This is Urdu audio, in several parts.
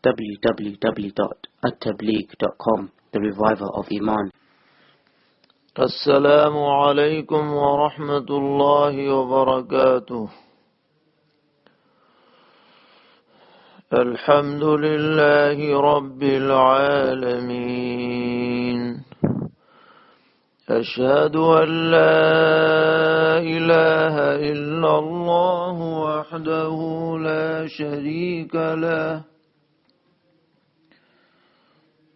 www.attableek.com, the reviver of Iman. السلام علیکم ورحمۃ اللہ وبرکاتہ. الحمد للہ رب العالمین. اشہد ان لا الہ الا اللہ وحدہ لا شریک لہ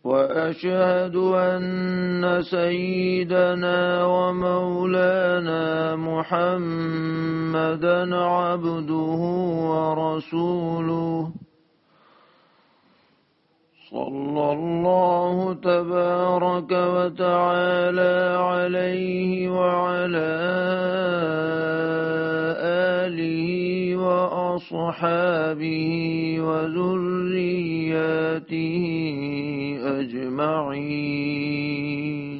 وأشهد أن سيدنا ومولانا محمدا عبده ورسوله صلى الله تبارك وتعالى عليه وعلى آله وأصحابه وذرياته أجمعين.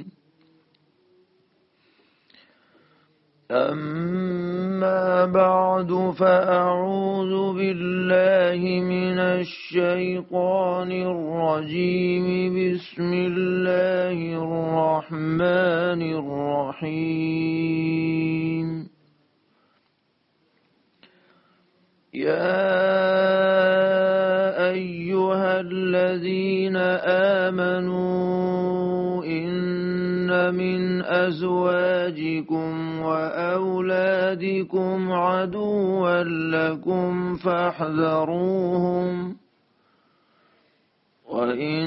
أما بعد فأعوذ بالله من الشيطان الرجيم. بسم الله الرحمن الرحيم. يا أيها الذين آمنوا إن من أزواجكم وأولادكم عدوا لكم فاحذروهم وإن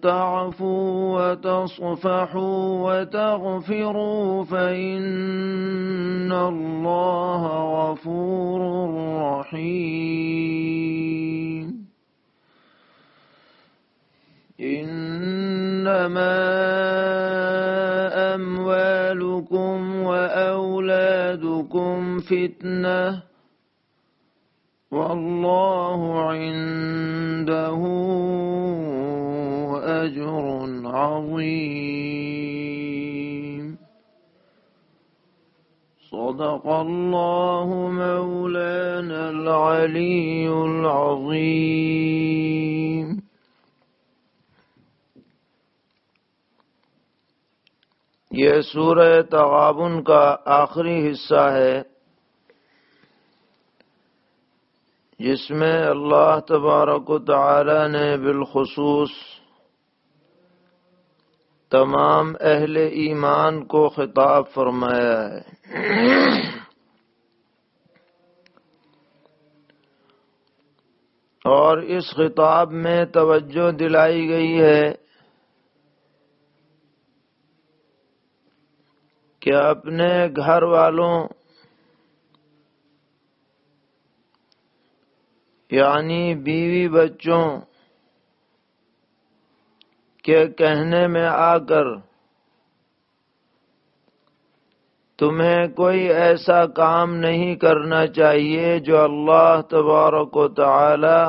تعفوا وتصفحوا وتغفروا فإن الله غفور رحيم. إنما أموالكم وأولادكم فتنة والله عنده أجر عظيم. صدق الله مولانا العلي العظيم. یہ سورہ تغابن کا آخری حصہ ہے جس میں اللہ تبارک و تعالی نے بالخصوص تمام اہل ایمان کو خطاب فرمایا ہے. اور اس خطاب میں توجہ دلائی گئی ہے کہ اپنے گھر والوں یعنی بیوی بچوں کے کہنے میں آ کر تمہیں کوئی ایسا کام نہیں کرنا چاہیے جو اللہ تبارک و تعالی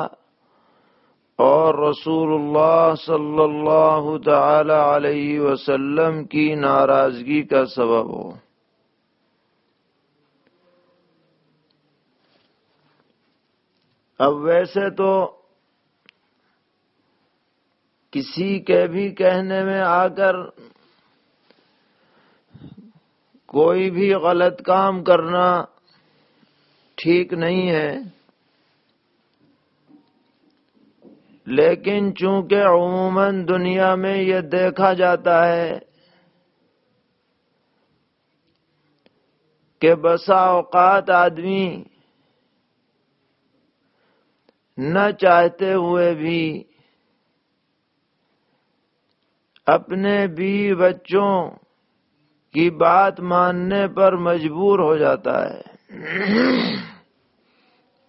اور رسول اللہ صلی اللہ تعالی علیہ وسلم کی ناراضگی کا سبب ہو. اب ویسے تو کسی کے بھی کہنے میں آ کر کوئی بھی غلط کام کرنا ٹھیک نہیں ہے، لیکن چونکہ عموماً دنیا میں یہ دیکھا جاتا ہے کہ بسا اوقات آدمی نہ چاہتے ہوئے بھی اپنے بیوی بچوں کی بات ماننے پر مجبور ہو جاتا ہے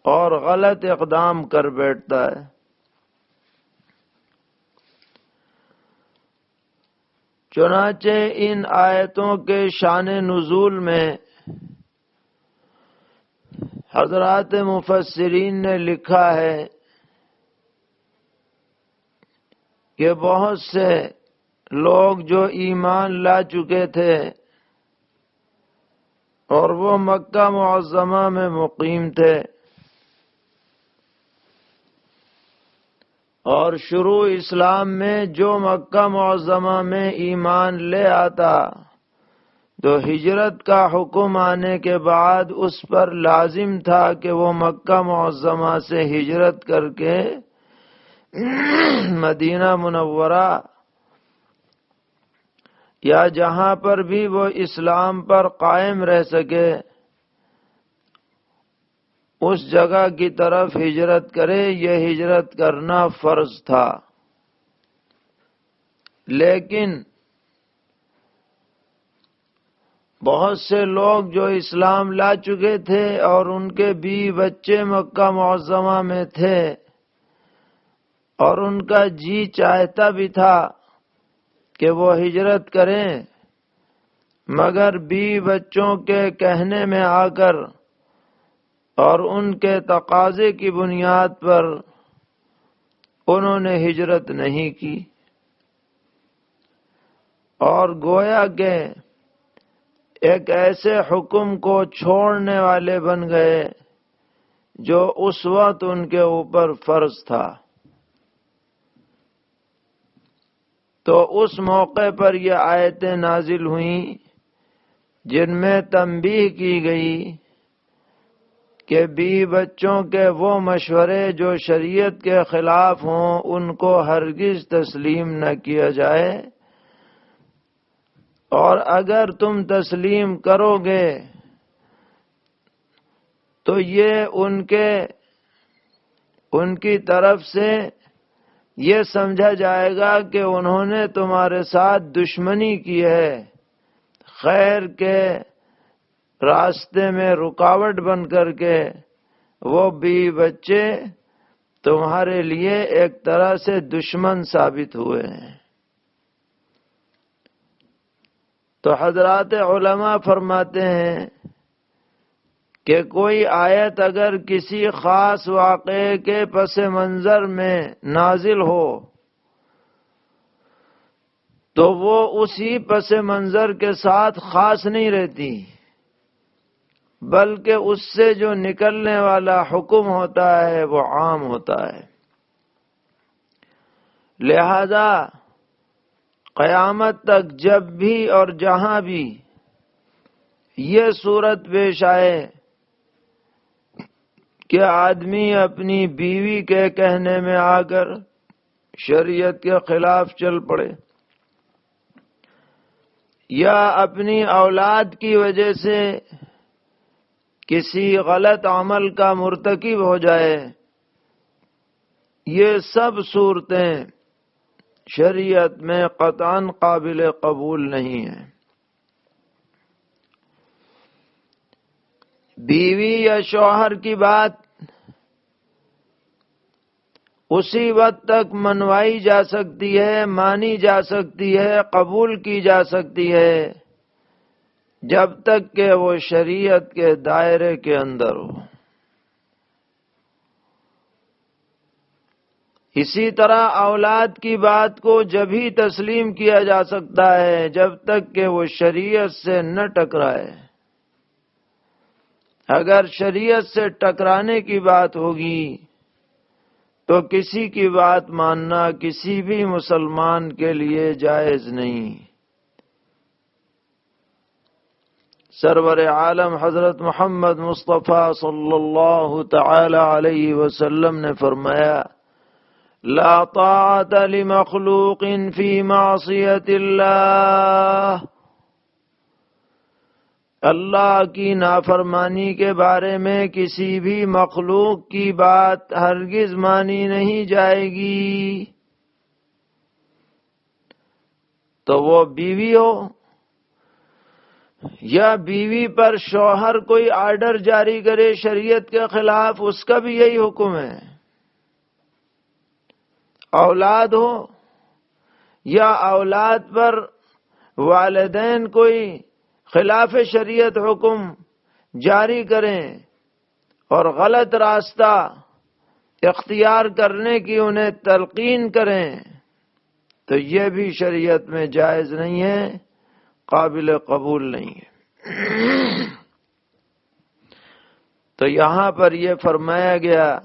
اور غلط اقدام کر بیٹھتا ہے. چنانچہ ان آیتوں کے شان نزول میں حضرات مفسرین نے لکھا ہے کہ بہت سے لوگ جو ایمان لا چکے تھے اور وہ مکہ معظمہ میں مقیم تھے، اور شروع اسلام میں جو مکہ معظمہ میں ایمان لے آتا تو ہجرت کا حکم آنے کے بعد اس پر لازم تھا کہ وہ مکہ معظمہ سے ہجرت کر کے مدینہ منورہ یا جہاں پر بھی وہ اسلام پر قائم رہ سکے اس جگہ کی طرف ہجرت کرے۔ یہ ہجرت کرنا فرض تھا، لیکن بہت سے لوگ جو اسلام لا چکے تھے اور ان کے بیوی بچے مکہ معظمہ میں تھے اور ان کا جی چاہتا بھی تھا کہ وہ ہجرت کریں، مگر بیوی بچوں کے کہنے میں آ کر اور ان کے تقاضے کی بنیاد پر انہوں نے ہجرت نہیں کی، اور گویا کہ ایک ایسے حکم کو چھوڑنے والے بن گئے جو اس وقت ان کے اوپر فرض تھا۔ تو اس موقع پر یہ آیتیں نازل ہوئیں جن میں تنبیہ کی گئی کہ بیوی بچوں کے وہ مشورے جو شریعت کے خلاف ہوں ان کو ہرگز تسلیم نہ کیا جائے، اور اگر تم تسلیم کرو گے تو یہ ان کی طرف سے یہ سمجھا جائے گا کہ انہوں نے تمہارے ساتھ دشمنی کی ہے، خیر کے راستے میں رکاوٹ بن کر کے وہ بیوی بچے تمہارے لیے ایک طرح سے دشمن ثابت ہوئے ہیں۔ تو حضرات علماء فرماتے ہیں کہ کوئی آیت اگر کسی خاص واقعے کے پس منظر میں نازل ہو تو وہ اسی پس منظر کے ساتھ خاص نہیں رہتی، بلکہ اس سے جو نکلنے والا حکم ہوتا ہے وہ عام ہوتا ہے۔ لہذا قیامت تک جب بھی اور جہاں بھی یہ صورت پیش آئے کہ آدمی اپنی بیوی کے کہنے میں آ کر شریعت کے خلاف چل پڑے، یا اپنی اولاد کی وجہ سے کسی غلط عمل کا مرتکب ہو جائے، یہ سب صورتیں شریعت میں قطعاً قابل قبول نہیں ہیں۔ بیوی یا شوہر کی بات اسی وقت تک منوائی جا سکتی ہے، مانی جا سکتی ہے، قبول کی جا سکتی ہے جب تک کہ وہ شریعت کے دائرے کے اندر ہو۔ اسی طرح اولاد کی بات کو جب ہی تسلیم کیا جا سکتا ہے جب تک کہ وہ شریعت سے نہ ٹکرائے۔ اگر شریعت سے ٹکرانے کی بات ہوگی تو کسی کی بات ماننا کسی بھی مسلمان کے لیے جائز نہیں۔ سرور عالم حضرت محمد مصطفیٰ صلی اللہ تعالی علیہ وسلم نے فرمایا، لا طاعت لمخلوق فی معصیت اللہ، اللہ کی نافرمانی کے بارے میں کسی بھی مخلوق کی بات ہرگز مانی نہیں جائے گی، تو وہ بیوی ہو یا بیوی پر شوہر کوئی آرڈر جاری کرے شریعت کے خلاف، اس کا بھی یہی حکم ہے۔ اولاد ہو یا اولاد پر والدین کوئی خلاف شریعت حکم جاری کریں اور غلط راستہ اختیار کرنے کی انہیں تلقین کریں تو یہ بھی شریعت میں جائز نہیں ہے، قابل قبول نہیں ہے۔ تو یہاں پر یہ فرمایا گیا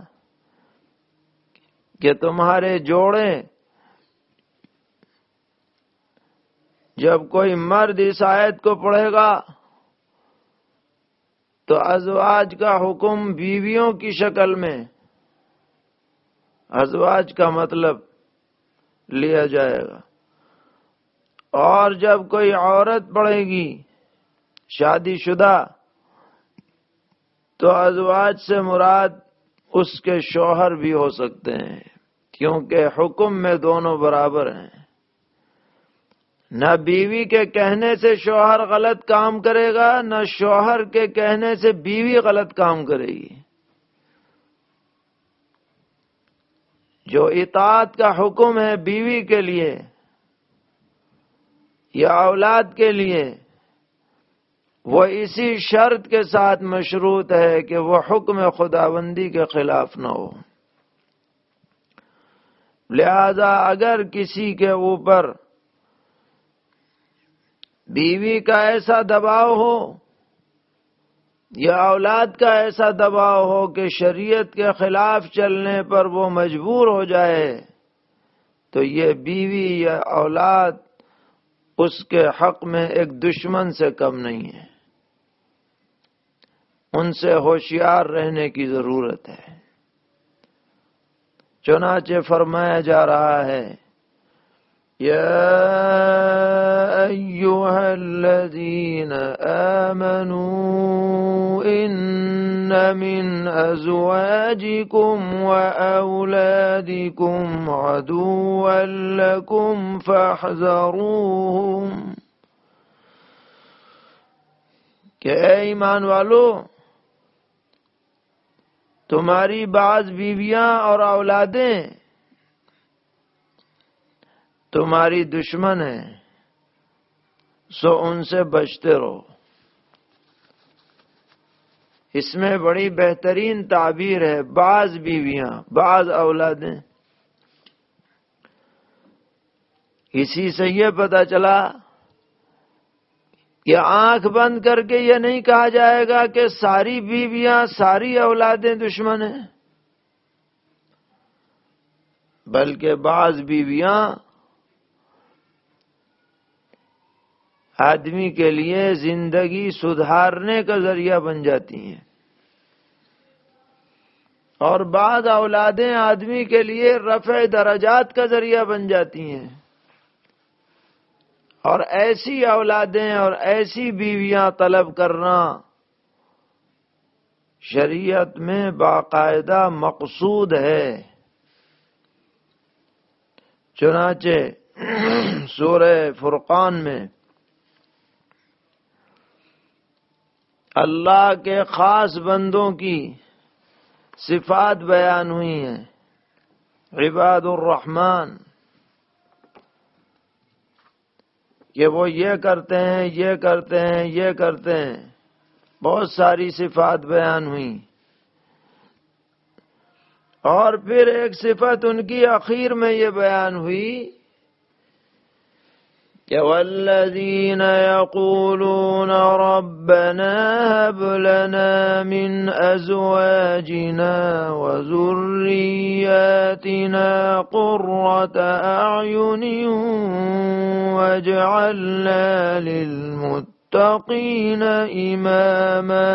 کہ تمہارے جوڑے، جب کوئی مرد اس آیت کو پڑھے گا تو ازواج کا حکم بیویوں کی شکل میں، ازواج کا مطلب لیا جائے گا، اور جب کوئی عورت پڑھے گی شادی شدہ تو ازواج سے مراد اس کے شوہر بھی ہو سکتے ہیں، کیونکہ حکم میں دونوں برابر ہیں۔ نہ بیوی کے کہنے سے شوہر غلط کام کرے گا، نہ شوہر کے کہنے سے بیوی غلط کام کرے گی۔ جو اطاعت کا حکم ہے بیوی کے لیے یا اولاد کے لیے، وہ اسی شرط کے ساتھ مشروط ہے کہ وہ حکم خداوندی کے خلاف نہ ہو۔ لہذا اگر کسی کے اوپر بیوی کا ایسا دباؤ ہو یا اولاد کا ایسا دباؤ ہو کہ شریعت کے خلاف چلنے پر وہ مجبور ہو جائے، تو یہ بیوی یا اولاد اس کے حق میں ایک دشمن سے کم نہیں ہے، ان سے ہوشیار رہنے کی ضرورت ہے۔ چنانچہ فرمایا جا رہا ہے، یا ایھا الذین آمنوا ان من ازواجکم واولادکم عدوا لکم فاحذروہم، کہ اے ایمان والو، تمہاری بعض بیویاں اور اولادیں تمہاری دشمن ہیں، سو ان سے بچتے رہو۔ اس میں بڑی بہترین تعبیر ہے، بعض بیویاں، بعض اولادیں۔ اسی سے یہ پتہ چلا کہ آنکھ بند کر کے یہ نہیں کہا جائے گا کہ ساری بیویاں، ساری اولادیں دشمن ہیں، بلکہ بعض بیویاں آدمی کے لیے زندگی سدھارنے کا ذریعہ بن جاتی ہیں، اور بعض اولادیں آدمی کے لیے رفع درجات کا ذریعہ بن جاتی ہیں۔ اور ایسی اولادیں اور ایسی بیویاں طلب کرنا شریعت میں باقاعدہ مقصود ہے۔ چنانچہ سورہ فرقان میں اللہ کے خاص بندوں کی صفات بیان ہوئی ہیں، عباد الرحمن، کہ وہ یہ کرتے ہیں، یہ کرتے ہیں، یہ کرتے ہیں، بہت ساری صفات بیان ہوئیں، اور پھر ایک صفت ان کی اخیر میں یہ بیان ہوئی کہ والذین یقولون ربنا هب لنا من ازواجنا وذریاتنا قرة اعین واجعلنا للمتقین اماما،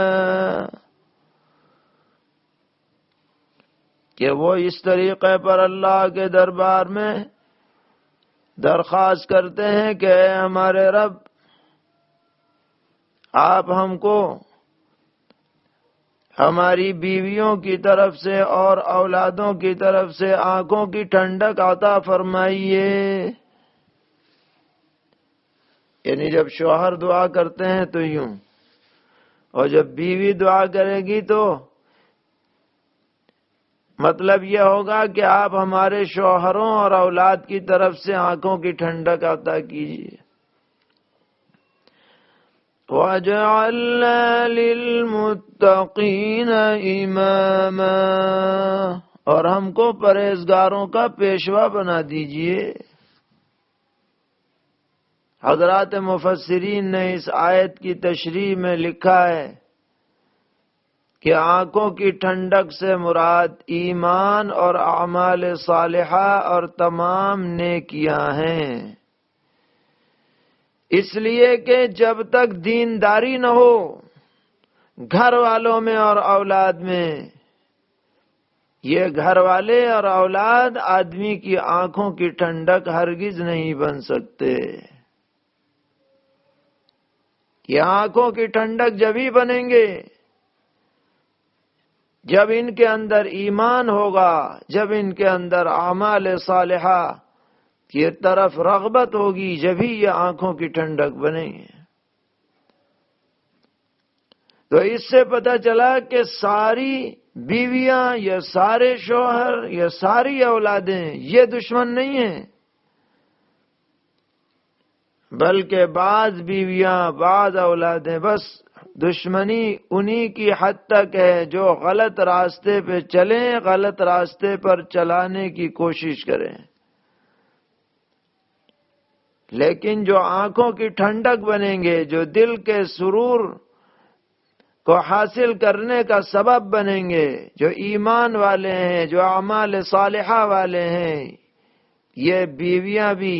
کہ وہ اس طریقے پر اللہ کے دربار میں درخواست کرتے ہیں کہ اے ہمارے رب، آپ ہم کو ہماری بیویوں کی طرف سے اور اولادوں کی طرف سے آنکھوں کی ٹھنڈک عطا فرمائیے۔ یعنی جب شوہر دعا کرتے ہیں تو یوں، اور جب بیوی دعا کرے گی تو مطلب یہ ہوگا کہ آپ ہمارے شوہروں اور اولاد کی طرف سے آنکھوں کی ٹھنڈک عطا کیجیے۔ وَجَعَلْنَا لِلْمُتَّقِينَ إِمَامًا، اور ہم کو پرہیزگاروں کا پیشوا بنا دیجیے۔ حضرات مفسرین نے اس آیت کی تشریح میں لکھا ہے کہ آنکھوں کی ٹھنڈک سے مراد ایمان اور اعمال صالحہ اور تمام نیکیاں ہیں، اس لیے کہ جب تک دینداری نہ ہو گھر والوں میں اور اولاد میں، یہ گھر والے اور اولاد آدمی کی آنکھوں کی ٹھنڈک ہرگز نہیں بن سکتے۔ یہ آنکھوں کی ٹھنڈک جب ہی بنیں گے جب ان کے اندر ایمان ہوگا، جب ان کے اندر اعمال صالحہ کی طرف رغبت ہوگی، جبھی یہ آنکھوں کی ٹھنڈک بنے گی۔ تو اس سے پتہ چلا کہ ساری بیویاں یا سارے شوہر یا ساری اولادیں یہ دشمن نہیں ہیں، بلکہ بعض بیویاں بعض اولادیں بس دشمنی انہی کی حد تک ہے جو غلط راستے پہ چلیں، غلط راستے پر چلانے کی کوشش کریں، لیکن جو آنکھوں کی ٹھنڈک بنیں گے، جو دل کے سرور کو حاصل کرنے کا سبب بنیں گے، جو ایمان والے ہیں، جو اعمال صالحہ والے ہیں، یہ بیویاں بھی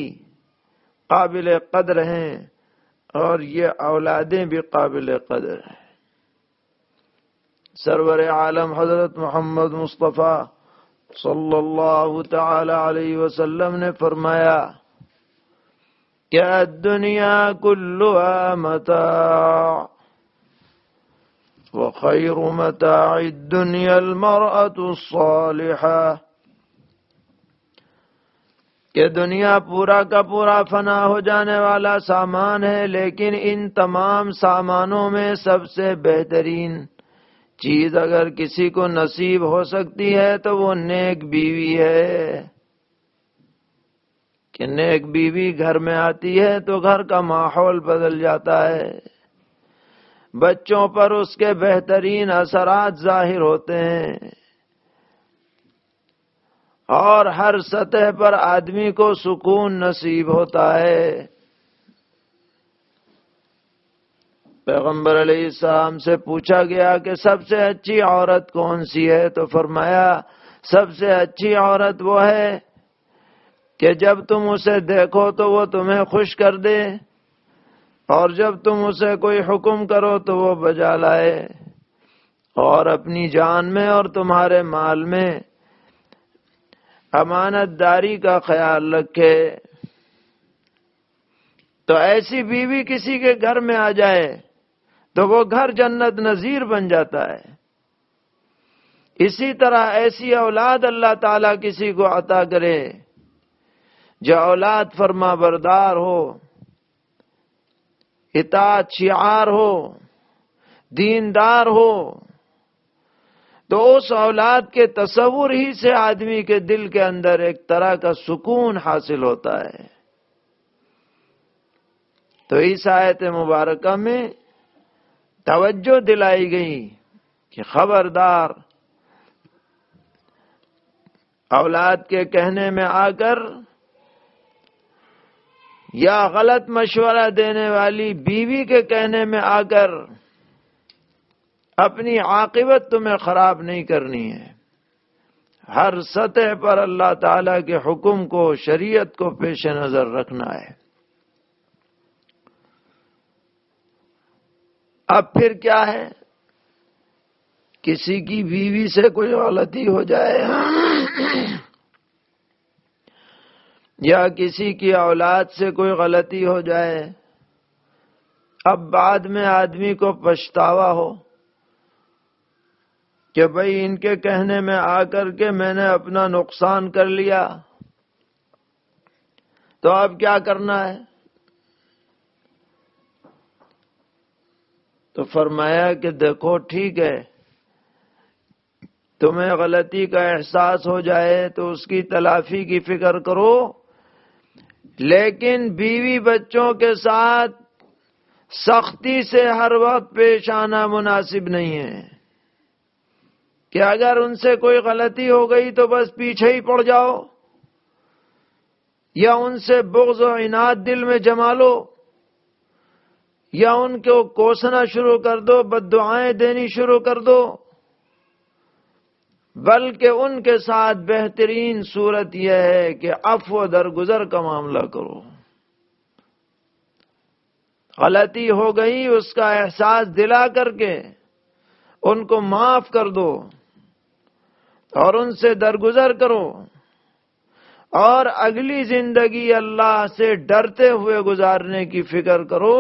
قابل قدر ہیں اور یہ اولادیں بھی قابل قدر ہیں۔ سرور عالم حضرت محمد مصطفیٰ صلی اللہ تعالی علیہ وسلم نے فرمایا کہ الدنیا کلها متاع وخیر متاع الدنیا المرأة الصالحة، کہ دنیا پورا کا پورا فنا ہو جانے والا سامان ہے، لیکن ان تمام سامانوں میں سب سے بہترین چیز اگر کسی کو نصیب ہو سکتی ہے تو وہ نیک بیوی ہے، کہ نیک بیوی گھر میں آتی ہے تو گھر کا ماحول بدل جاتا ہے، بچوں پر اس کے بہترین اثرات ظاہر ہوتے ہیں، اور ہر سطح پر آدمی کو سکون نصیب ہوتا ہے۔ پیغمبر علیہ السلام سے پوچھا گیا کہ سب سے اچھی عورت کون سی ہے، تو فرمایا سب سے اچھی عورت وہ ہے کہ جب تم اسے دیکھو تو وہ تمہیں خوش کر دے، اور جب تم اسے کوئی حکم کرو تو وہ بجا لائے، اور اپنی جان میں اور تمہارے مال میں امانت داری کا خیال رکھے۔ تو ایسی بیوی کسی کے گھر میں آ جائے تو وہ گھر جنت نظیر بن جاتا ہے۔ اسی طرح ایسی اولاد اللہ تعالیٰ کسی کو عطا کرے جو اولاد فرما بردار ہو، اطاعت شعار ہو، دیندار ہو، تو اس اولاد کے تصور ہی سے آدمی کے دل کے اندر ایک طرح کا سکون حاصل ہوتا ہے۔ تو اس آیت مبارکہ میں توجہ دلائی گئی کہ خبردار اولاد کے کہنے میں آ کر یا غلط مشورہ دینے والی بیوی کے کہنے میں آ کر اپنی عاقبت تمہیں خراب نہیں کرنی ہے۔ ہر سطح پر اللہ تعالیٰ کے حکم کو، شریعت کو پیش نظر رکھنا ہے۔ اب پھر کیا ہے، کسی کی بیوی سے کوئی غلطی ہو جائے یا کسی کی اولاد سے کوئی غلطی ہو جائے، اب بعد میں آدمی کو پچھتاوا ہو کہ بھئی ان کے کہنے میں آ کر کے میں نے اپنا نقصان کر لیا، تو اب کیا کرنا ہے؟ تو فرمایا کہ دیکھو ٹھیک ہے، تمہیں غلطی کا احساس ہو جائے تو اس کی تلافی کی فکر کرو، لیکن بیوی بچوں کے ساتھ سختی سے ہر وقت پیش آنا مناسب نہیں ہے، کہ اگر ان سے کوئی غلطی ہو گئی تو بس پیچھے ہی پڑ جاؤ، یا ان سے بغض و عناد دل میں جما لو، یا ان کو کوسنا شروع کر دو، بد دعائیں دینی شروع کر دو، بلکہ ان کے ساتھ بہترین صورت یہ ہے کہ عفو درگزر کا معاملہ کرو. غلطی ہو گئی اس کا احساس دلا کر کے ان کو معاف کر دو اور ان سے درگزر کرو، اور اگلی زندگی اللہ سے ڈرتے ہوئے گزارنے کی فکر کرو.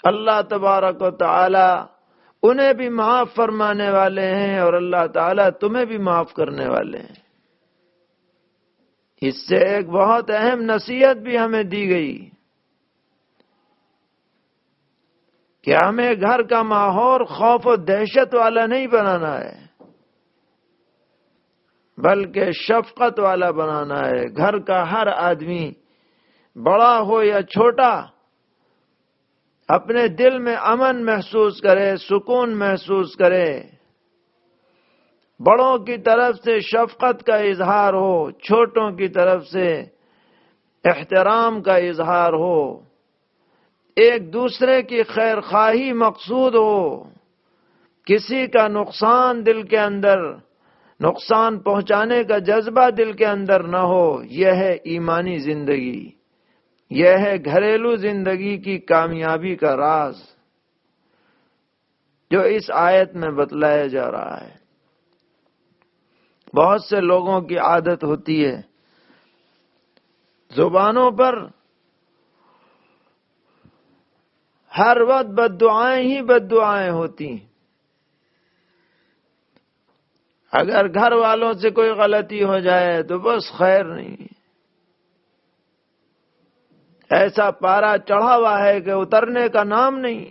اللہ تبارک و تعالی انہیں بھی معاف فرمانے والے ہیں اور اللہ تعالی تمہیں بھی معاف کرنے والے ہیں. اس سے ایک بہت اہم نصیحت بھی ہمیں دی گئی کہ ہمیں گھر کا ماحول خوف و دہشت والا نہیں بنانا ہے، بلکہ شفقت والا بنانا ہے. گھر کا ہر آدمی بڑا ہو یا چھوٹا اپنے دل میں امن محسوس کرے، سکون محسوس کرے. بڑوں کی طرف سے شفقت کا اظہار ہو، چھوٹوں کی طرف سے احترام کا اظہار ہو، ایک دوسرے کی خیر خواہی مقصود ہو، کسی کا نقصان دل کے اندر، نقصان پہنچانے کا جذبہ دل کے اندر نہ ہو. یہ ہے ایمانی زندگی، یہ ہے گھریلو زندگی کی کامیابی کا راز جو اس آیت میں بتلایا جا رہا ہے. بہت سے لوگوں کی عادت ہوتی ہے زبانوں پر ہر وقت بد دعائیں ہی بد دعائیں ہوتی. اگر گھر والوں سے کوئی غلطی ہو جائے تو بس خیر نہیں، ایسا پارا چڑھا ہوا ہے کہ اترنے کا نام نہیں.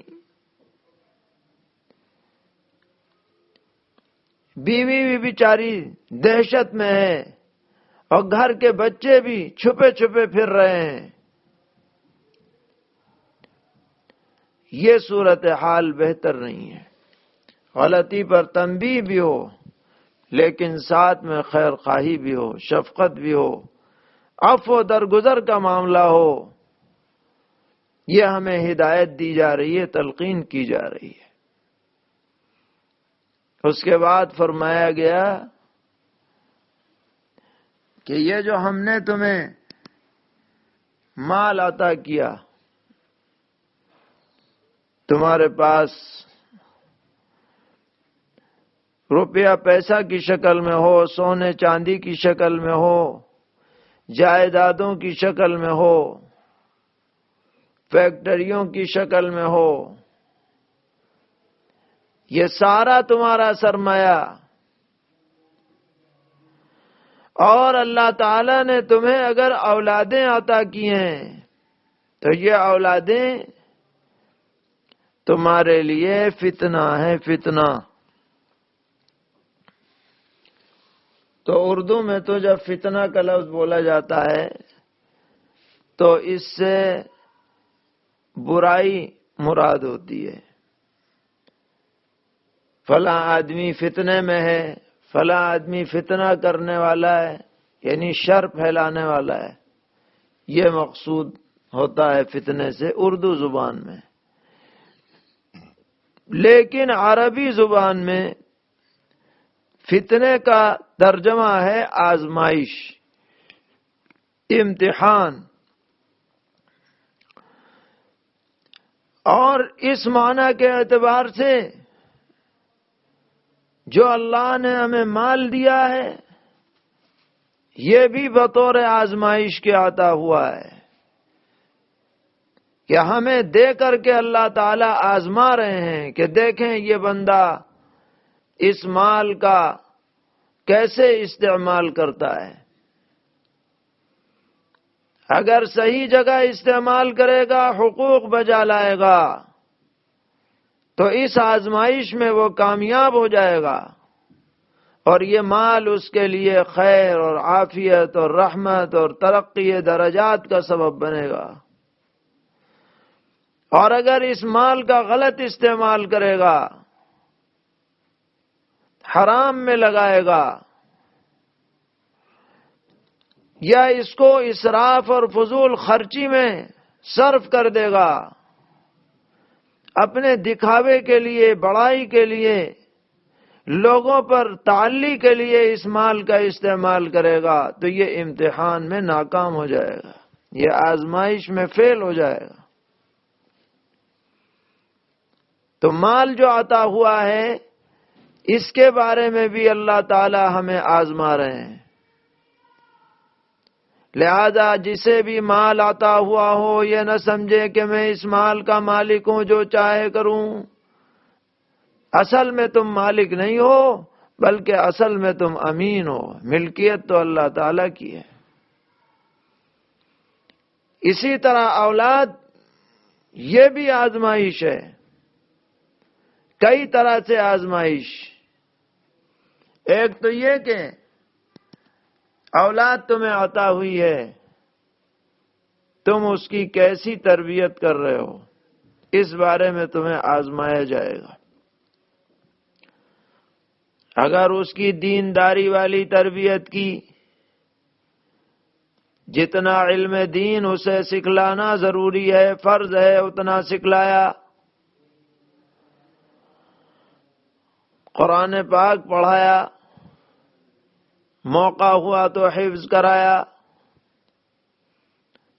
بیوی بھی بیچاری دہشت میں ہے اور گھر کے بچے بھی چھپے چھپے پھر رہے ہیں. یہ صورتحال بہتر نہیں ہے. غلطی پر تنبیہ بھی ہو لیکن ساتھ میں خیر خواہی بھی ہو، شفقت بھی ہو، عفو درگزر کا معاملہ ہو. یہ ہمیں ہدایت دی جا رہی ہے، تلقین کی جا رہی ہے. اس کے بعد فرمایا گیا کہ یہ جو ہم نے تمہیں مال عطا کیا، تمہارے پاس روپیہ پیسہ کی شکل میں ہو، سونے چاندی کی شکل میں ہو، جائیدادوں کی شکل میں ہو، فیکٹریوں کی شکل میں ہو، یہ سارا تمہارا سرمایہ، اور اللہ تعالی نے تمہیں اگر اولادیں عطا کی ہیں تو یہ اولادیں تمہارے لیے فتنہ ہے، فتنہ. تو اردو میں تو جب فتنہ کا لفظ بولا جاتا ہے تو اس سے برائی مراد ہوتی ہے. فلاں آدمی فتنے میں ہے، فلاں آدمی فتنہ کرنے والا ہے، یعنی شر پھیلانے والا ہے. یہ مقصود ہوتا ہے فتنے سے اردو زبان میں. لیکن عربی زبان میں فتنے کا ترجمہ ہے آزمائش، امتحان. اور اس معنی کے اعتبار سے جو اللہ نے ہمیں مال دیا ہے یہ بھی بطور آزمائش کے عطا ہوا ہے کہ ہمیں دے کر کے اللہ تعالی آزما رہے ہیں کہ دیکھیں یہ بندہ اس مال کا کیسے استعمال کرتا ہے. اگر صحیح جگہ استعمال کرے گا، حقوق بجا لائے گا، تو اس آزمائش میں وہ کامیاب ہو جائے گا اور یہ مال اس کے لیے خیر اور عافیت اور رحمت اور ترقی درجات کا سبب بنے گا. اور اگر اس مال کا غلط استعمال کرے گا، حرام میں لگائے گا یا اس کو اسراف اور فضول خرچی میں صرف کر دے گا، اپنے دکھاوے کے لیے، بڑائی کے لیے لوگوں پر تعلی کے لیے اس مال کا استعمال کرے گا تو یہ امتحان میں ناکام ہو جائے گا، یہ آزمائش میں فیل ہو جائے گا۔ تو مال جو عطا ہوا ہے اس کے بارے میں بھی اللہ تعالی ہمیں آزما رہے ہیں۔ لہذا جسے بھی مال عطا ہوا ہو یہ نہ سمجھے کہ میں اس مال کا مالک ہوں، جو چاہے کروں۔ اصل میں تم مالک نہیں ہو، بلکہ اصل میں تم امین ہو، ملکیت تو اللہ تعالی کی ہے۔ اسی طرح اولاد یہ بھی آزمائش ہے، کئی طرح سے آزمائش۔ ایک تو یہ کہ اولاد تمہیں عطا ہوئی ہے، تم اس کی کیسی تربیت کر رہے ہو، اس بارے میں تمہیں آزمایا جائے گا۔ اگر اس کی دینداری والی تربیت کی، جتنا علم دین اسے سکھلانا ضروری ہے، فرض ہے، اتنا سکھلایا، قرآن پاک پڑھایا، موقع ہوا تو حفظ کرایا،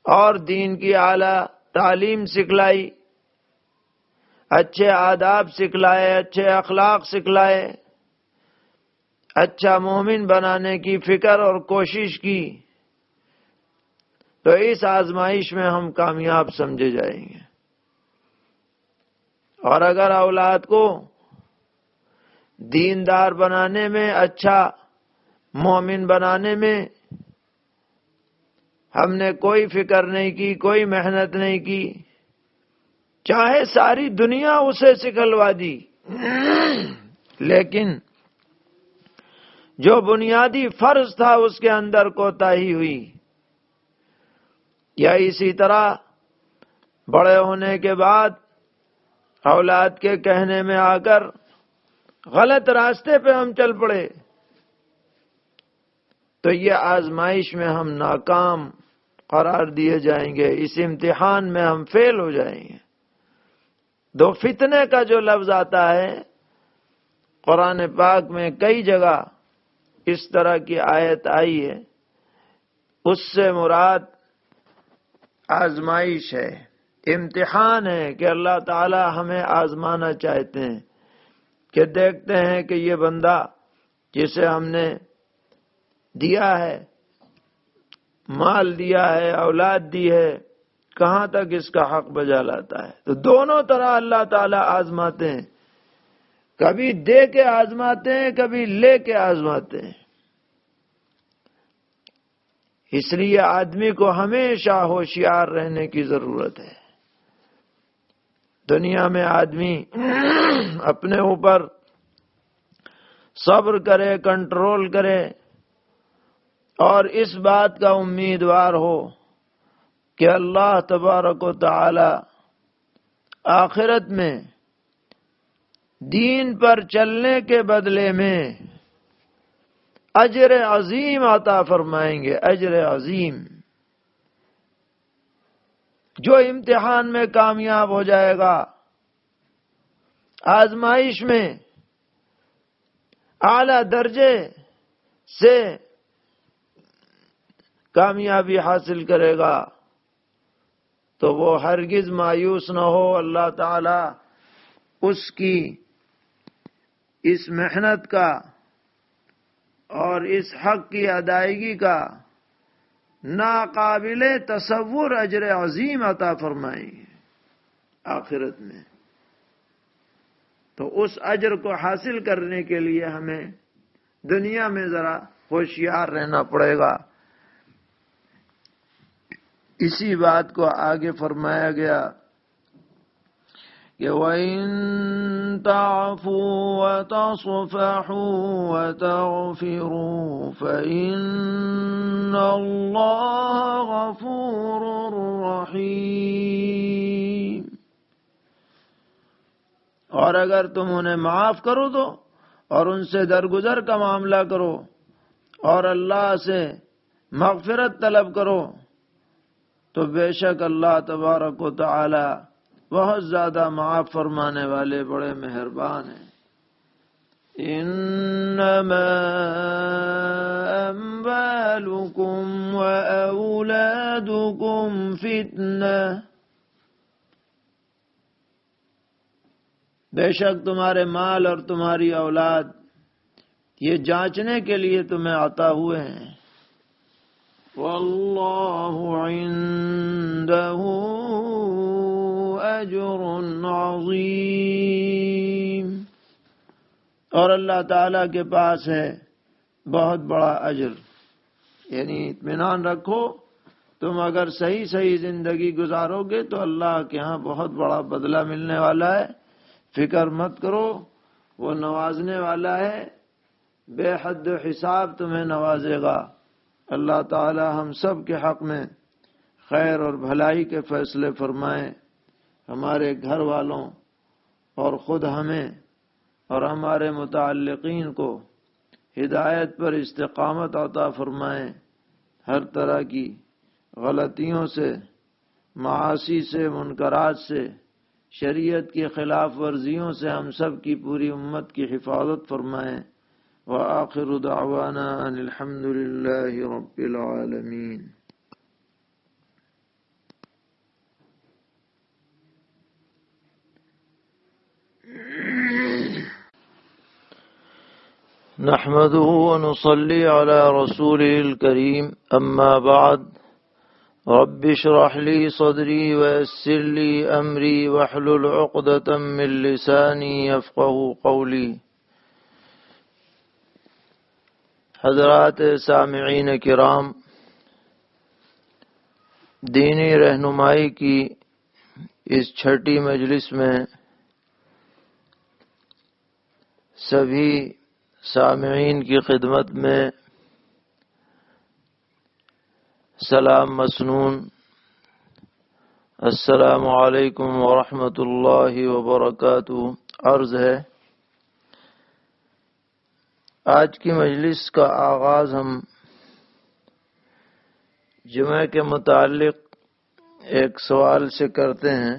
اور دین کی اعلیٰ تعلیم سکھلائی، اچھے آداب سکھلائے، اچھے اخلاق سکھلائے، اچھا مومن بنانے کی فکر اور کوشش کی، تو اس آزمائش میں ہم کامیاب سمجھے جائیں گے۔ اور اگر اولاد کو دیندار بنانے میں، اچھا مومن بنانے میں ہم نے کوئی فکر نہیں کی، کوئی محنت نہیں کی، چاہے ساری دنیا اسے سکھلوا دی، لیکن جو بنیادی فرض تھا اس کے اندر کوتاہی ہوئی، یا اسی طرح بڑے ہونے کے بعد اولاد کے کہنے میں آ کر غلط راستے پہ ہم چل پڑے، تو یہ آزمائش میں ہم ناکام قرار دیے جائیں گے، اس امتحان میں ہم فیل ہو جائیں گے۔ دو فتنے کا جو لفظ آتا ہے قرآن پاک میں کئی جگہ اس طرح کی آیت آئی ہے، اس سے مراد آزمائش ہے، امتحان ہے کہ اللہ تعالی ہمیں آزمانا چاہتے ہیں، کہ دیکھتے ہیں کہ یہ بندہ جسے ہم نے دیا ہے، مال دیا ہے، اولاد دی ہے، کہاں تک اس کا حق بجا لاتا ہے۔ تو دونوں طرح اللہ تعالیٰ آزماتے ہیں، کبھی دے کے آزماتے ہیں، کبھی لے کے آزماتے ہیں۔ اس لیے آدمی کو ہمیشہ ہوشیار رہنے کی ضرورت ہے۔ دنیا میں آدمی اپنے اوپر صبر کرے، کنٹرول کرے، اور اس بات کا امیدوار ہو کہ اللہ تبارک و تعالی آخرت میں دین پر چلنے کے بدلے میں اجر عظیم عطا فرمائیں گے، اجر عظیم۔ جو امتحان میں کامیاب ہو جائے گا، آزمائش میں اعلی درجے سے کامیابی حاصل کرے گا، تو وہ ہرگز مایوس نہ ہو۔ اللہ تعالی اس کی اس محنت کا اور اس حق کی ادائیگی کا ناقابل تصور اجر عظیم عطا فرمائیں گے آخرت میں۔ تو اس اجر کو حاصل کرنے کے لیے ہمیں دنیا میں ذرا ہوشیار رہنا پڑے گا۔ اسی بات کو آگے فرمایا گیا کہ وَإِن تَعْفُوا وَتَصْفَحُوا وَتَغْفِرُوا فَإِنَّ اللَّهَ غَفُورٌ رَّحِيمٌ۔ اور اگر تم انہیں معاف کرو دو اور ان سے درگزر کا معاملہ کرو اور اللہ سے مغفرت طلب کرو، تو بے شک اللہ تبارک و تعالی بہت زیادہ معاف فرمانے والے، بڑے مہربان ہیں۔ انما اموالکم واولادکم فتنہ، بے شک تمہارے مال اور تمہاری اولاد یہ جانچنے کے لیے تمہیں عطا ہوئے ہیں۔ واللہ عنده اجر عظیم، اور اللہ تعالیٰ کے پاس ہے بہت بڑا اجر۔ یعنی اطمینان رکھو، تم اگر صحیح زندگی گزارو گے تو اللہ کے ہاں بہت بڑا بدلہ ملنے والا ہے، فکر مت کرو، وہ نوازنے والا ہے، بے حد حساب تمہیں نوازے گا۔ اللہ تعالی ہم سب کے حق میں خیر اور بھلائی کے فیصلے فرمائیں، ہمارے گھر والوں اور خود ہمیں اور ہمارے متعلقین کو ہدایت پر استقامت عطا فرمائیں، ہر طرح کی غلطیوں سے، معاصی سے، منکرات سے، شریعت کی خلاف ورزیوں سے ہم سب کی پوری امت کی حفاظت فرمائیں۔ وآخر دعوانا ان الحمد للہ رب العالمین۔ نحمده ونصلي على رسوله الكريم، اما بعد، رب اشرح لي صدري ويسر لي امري واحلل عقدة من لساني يفقهوا قولي۔ حضرات سامعین کرام، دینی رہنمائی کی اس چھٹی مجلس میں سبھی سامعین کی خدمت میں سلام مسنون، السلام علیکم ورحمۃ اللہ وبرکاتہ عرض ہے۔ آج کی مجلس کا آغاز ہم جمعہ کے متعلق ایک سوال سے کرتے ہیں۔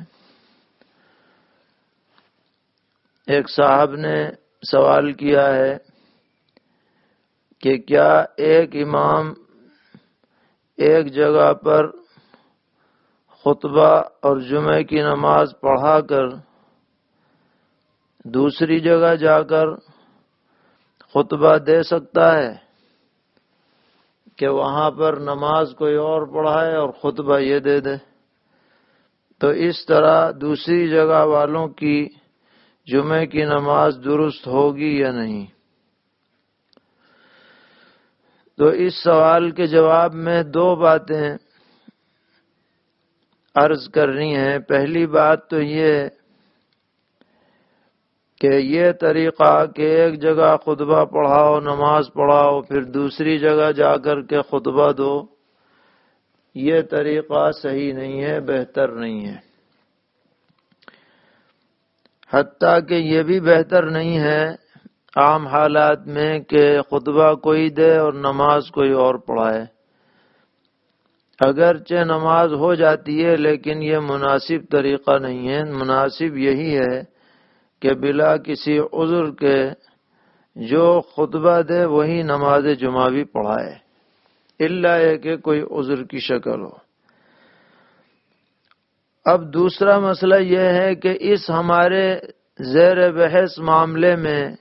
ایک صاحب نے سوال کیا ہے کہ کیا ایک امام ایک جگہ پر خطبہ اور جمعہ کی نماز پڑھا کر دوسری جگہ جا کر خطبہ دے سکتا ہے کہ وہاں پر نماز کوئی اور پڑھائے اور خطبہ یہ دے دے؟ تو اس طرح دوسری جگہ والوں کی جمعہ کی نماز درست ہوگی یا نہیں؟ تو اس سوال کے جواب میں دو باتیں عرض کرنی ہیں۔ پہلی بات تو یہ کہ یہ طریقہ کہ ایک جگہ خطبہ پڑھاؤ، نماز پڑھاؤ، پھر دوسری جگہ جا کر کے خطبہ دو، یہ طریقہ صحیح نہیں ہے، بہتر نہیں ہے۔ حتیٰ کہ یہ بھی بہتر نہیں ہے عام حالات میں کہ خطبہ کوئی دے اور نماز کوئی اور پڑھائے۔ اگرچہ نماز ہو جاتی ہے لیکن یہ مناسب طریقہ نہیں ہے۔ مناسب یہی ہے کہ بلا کسی عذر کے جو خطبہ دے وہی نماز جمعہ بھی پڑھائے، الا یہ کہ کوئی عذر کی شکل ہو۔ اب دوسرا مسئلہ یہ ہے کہ اس ہمارے زیر بحث معاملے میں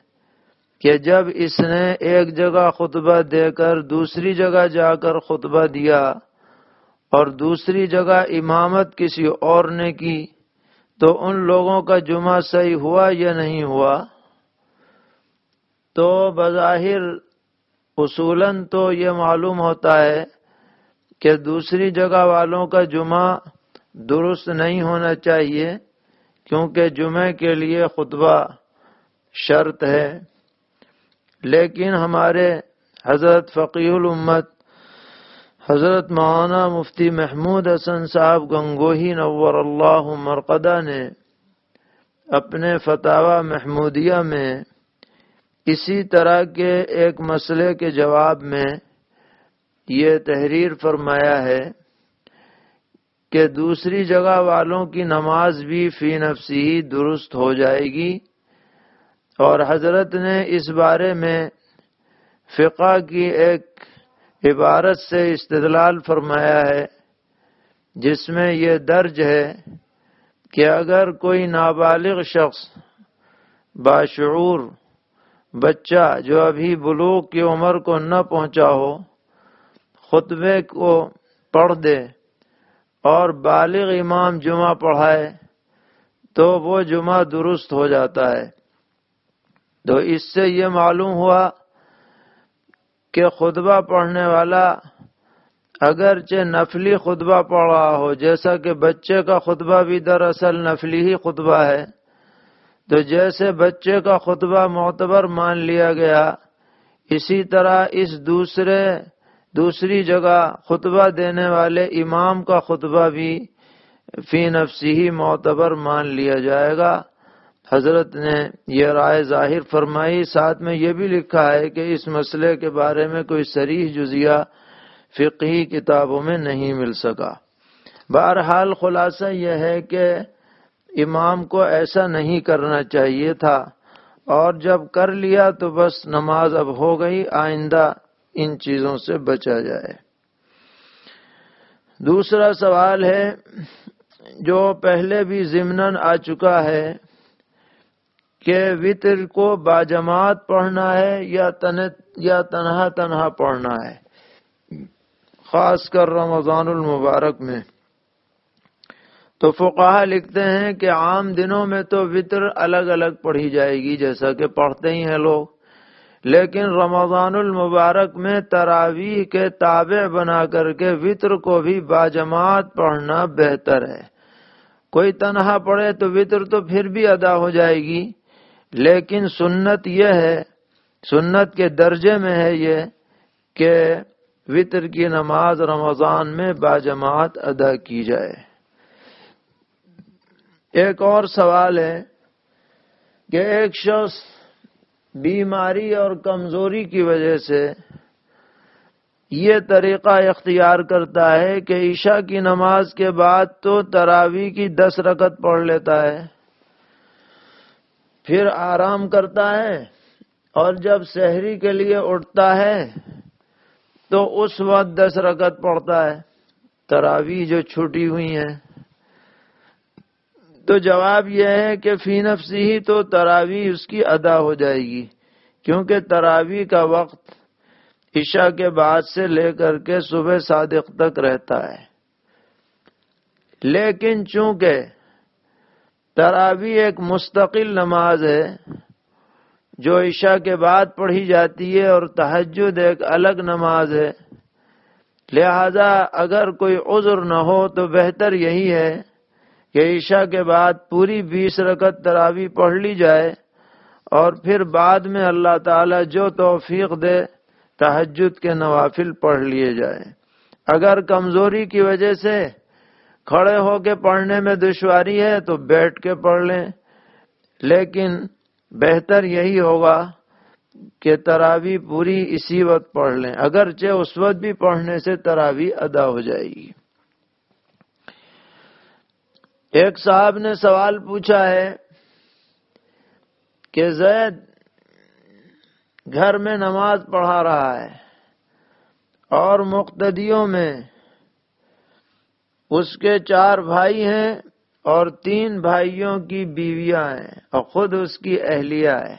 کہ جب اس نے ایک جگہ خطبہ دے کر دوسری جگہ جا کر خطبہ دیا اور دوسری جگہ امامت کسی اور نے کی، تو ان لوگوں کا جمعہ صحیح ہوا یا نہیں ہوا؟ تو بظاہر اصولاً تو یہ معلوم ہوتا ہے کہ دوسری جگہ والوں کا جمعہ درست نہیں ہونا چاہیے، کیونکہ جمعہ کے لیے خطبہ شرط ہے۔ لیکن ہمارے حضرت فقیہ الامت حضرت مولانا مفتی محمود حسن صاحب گنگوہی نور اللہ مرقدہ نے اپنے فتاوی محمودیہ میں اسی طرح کے ایک مسئلے کے جواب میں یہ تحریر فرمایا ہے کہ دوسری جگہ والوں کی نماز بھی فی نفسی درست ہو جائے گی، اور حضرت نے اس بارے میں فقہ کی ایک عبارت سے استدلال فرمایا ہے جس میں یہ درج ہے کہ اگر کوئی نابالغ شخص باشعور بچہ جو ابھی بلوغ کی عمر کو نہ پہنچا ہو خطبے کو پڑھ دے اور بالغ امام جمعہ پڑھائے تو وہ جمعہ درست ہو جاتا ہے۔ تو اس سے یہ معلوم ہوا کہ خطبہ پڑھنے والا اگرچہ نفلی خطبہ پڑھ رہا ہو، جیسا کہ بچے کا خطبہ بھی دراصل نفلی ہی خطبہ ہے، تو جیسے بچے کا خطبہ معتبر مان لیا گیا، اسی طرح اس دوسری جگہ خطبہ دینے والے امام کا خطبہ بھی فی نفسی ہی معتبر مان لیا جائے گا۔ حضرت نے یہ رائے ظاہر فرمائی، ساتھ میں یہ بھی لکھا ہے کہ اس مسئلے کے بارے میں کوئی صریح جزیہ فقہی کتابوں میں نہیں مل سکا۔ بہرحال خلاصہ یہ ہے کہ امام کو ایسا نہیں کرنا چاہیے تھا، اور جب کر لیا تو بس نماز اب ہو گئی، آئندہ ان چیزوں سے بچا جائے۔ دوسرا سوال ہے جو پہلے بھی ضمناً آ چکا ہے کہ وتر کو باجماعت پڑھنا ہے یا تنہا پڑھنا ہے، خاص کر رمضان المبارک میں۔ تو فقہا لکھتے ہیں کہ عام دنوں میں تو وتر الگ الگ پڑھی جائے گی جیسا کہ پڑھتے ہی ہیں لوگ، لیکن رمضان المبارک میں تراویح کے تابع بنا کر کے وتر کو بھی باجماعت پڑھنا بہتر ہے۔ کوئی تنہا پڑھے تو وتر تو پھر بھی ادا ہو جائے گی، لیکن سنت یہ ہے، سنت کے درجے میں ہے یہ کہ وتر کی نماز رمضان میں باجماعت ادا کی جائے۔ ایک اور سوال ہے کہ ایک شخص بیماری اور کمزوری کی وجہ سے یہ طریقہ اختیار کرتا ہے کہ عشاء کی نماز کے بعد تو تراویح کی 10 رکعت پڑھ لیتا ہے، پھر آرام کرتا ہے، اور جب سحری کے لیے اٹھتا ہے تو اس وقت 10 رکعت پڑھتا ہے، تراویح جو چھوٹی ہوئی ہیں۔ تو جواب یہ ہے کہ فی نفسی ہی تو تراویح اس کی ادا ہو جائے گی، کیونکہ تراویح کا وقت عشاء کے بعد سے لے کر کے صبح صادق تک رہتا ہے۔ لیکن چونکہ تراویح ایک مستقل نماز ہے جو عشاء کے بعد پڑھی جاتی ہے، اور تہجد ایک الگ نماز ہے، لہذا اگر کوئی عذر نہ ہو تو بہتر یہی ہے کہ عشاء کے بعد پوری 20 رکعت تراویح پڑھ لی جائے، اور پھر بعد میں اللہ تعالی جو توفیق دے تہجد کے نوافل پڑھ لیے جائے۔ اگر کمزوری کی وجہ سے کھڑے ہو کے پڑھنے میں دشواری ہے تو بیٹھ کے پڑھ لیں، لیکن بہتر یہی ہوگا کہ تراویح پوری اسی وقت پڑھ لیں، اگرچہ اس وقت بھی پڑھنے سے تراویح ادا ہو جائے گی۔ ایک صاحب نے سوال پوچھا ہے کہ زید گھر میں نماز پڑھا رہا ہے اور مقتدیوں میں اس کے 4 بھائی ہیں اور 3 بھائیوں کی بیویاں ہیں اور خود اس کی اہلیہ ہے،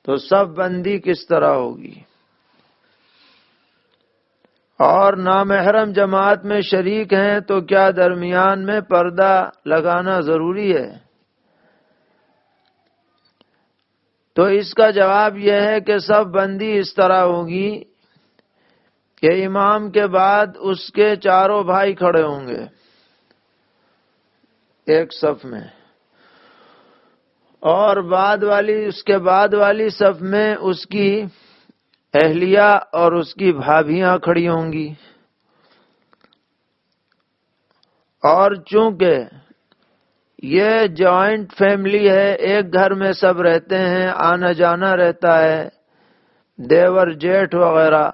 تو صف بندی کس طرح ہوگی؟ اور نامحرم جماعت میں شریک ہیں تو کیا درمیان میں پردہ لگانا ضروری ہے؟ تو اس کا جواب یہ ہے کہ صف بندی اس طرح ہوگی کہ امام کے بعد اس کے 4 بھائی کھڑے ہوں گے ایک صف میں، اور اس کے بعد والی صف میں اس کی اہلیہ اور اس کی بھابھیاں کھڑی ہوں گی۔ اور چونکہ یہ جوائنٹ فیملی ہے، ایک گھر میں سب رہتے ہیں، آنا جانا رہتا ہے، دیور جیٹھ وغیرہ،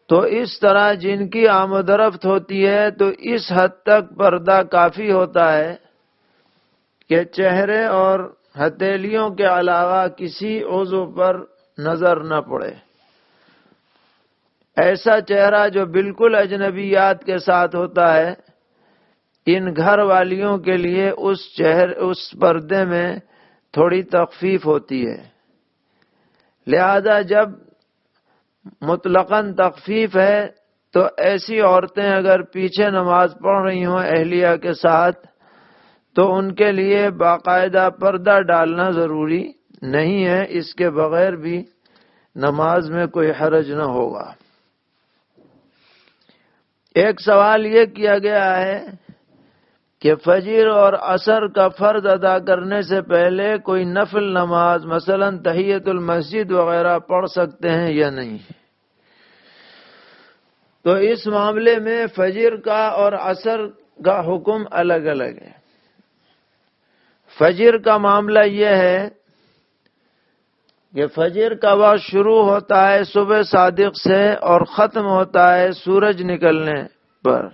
تو اس طرح جن کی آمد و رفت ہوتی ہے تو اس حد تک پردہ کافی ہوتا ہے کہ چہرے اور ہتھیلیوں کے علاوہ کسی عضو پر نظر نہ پڑے۔ ایسا چہرہ جو بالکل اجنبیات کے ساتھ ہوتا ہے، ان گھر والیوں کے لیے اس پردے میں تھوڑی تخفیف ہوتی ہے، لہذا جب مطلقاً تخفیف ہے تو ایسی عورتیں اگر پیچھے نماز پڑھ رہی ہوں اہلیہ کے ساتھ تو ان کے لیے باقاعدہ پردہ ڈالنا ضروری نہیں ہے، اس کے بغیر بھی نماز میں کوئی حرج نہ ہوگا۔ ایک سوال یہ کیا گیا ہے کہ فجر اور عصر کا فرض ادا کرنے سے پہلے کوئی نفل نماز مثلا تحیت المسجد وغیرہ پڑھ سکتے ہیں یا نہیں؟ تو اس معاملے میں فجر کا اور عصر کا حکم الگ الگ ہے۔ فجر کا معاملہ یہ ہے کہ فجر کا وقت شروع ہوتا ہے صبح صادق سے اور ختم ہوتا ہے سورج نکلنے پر۔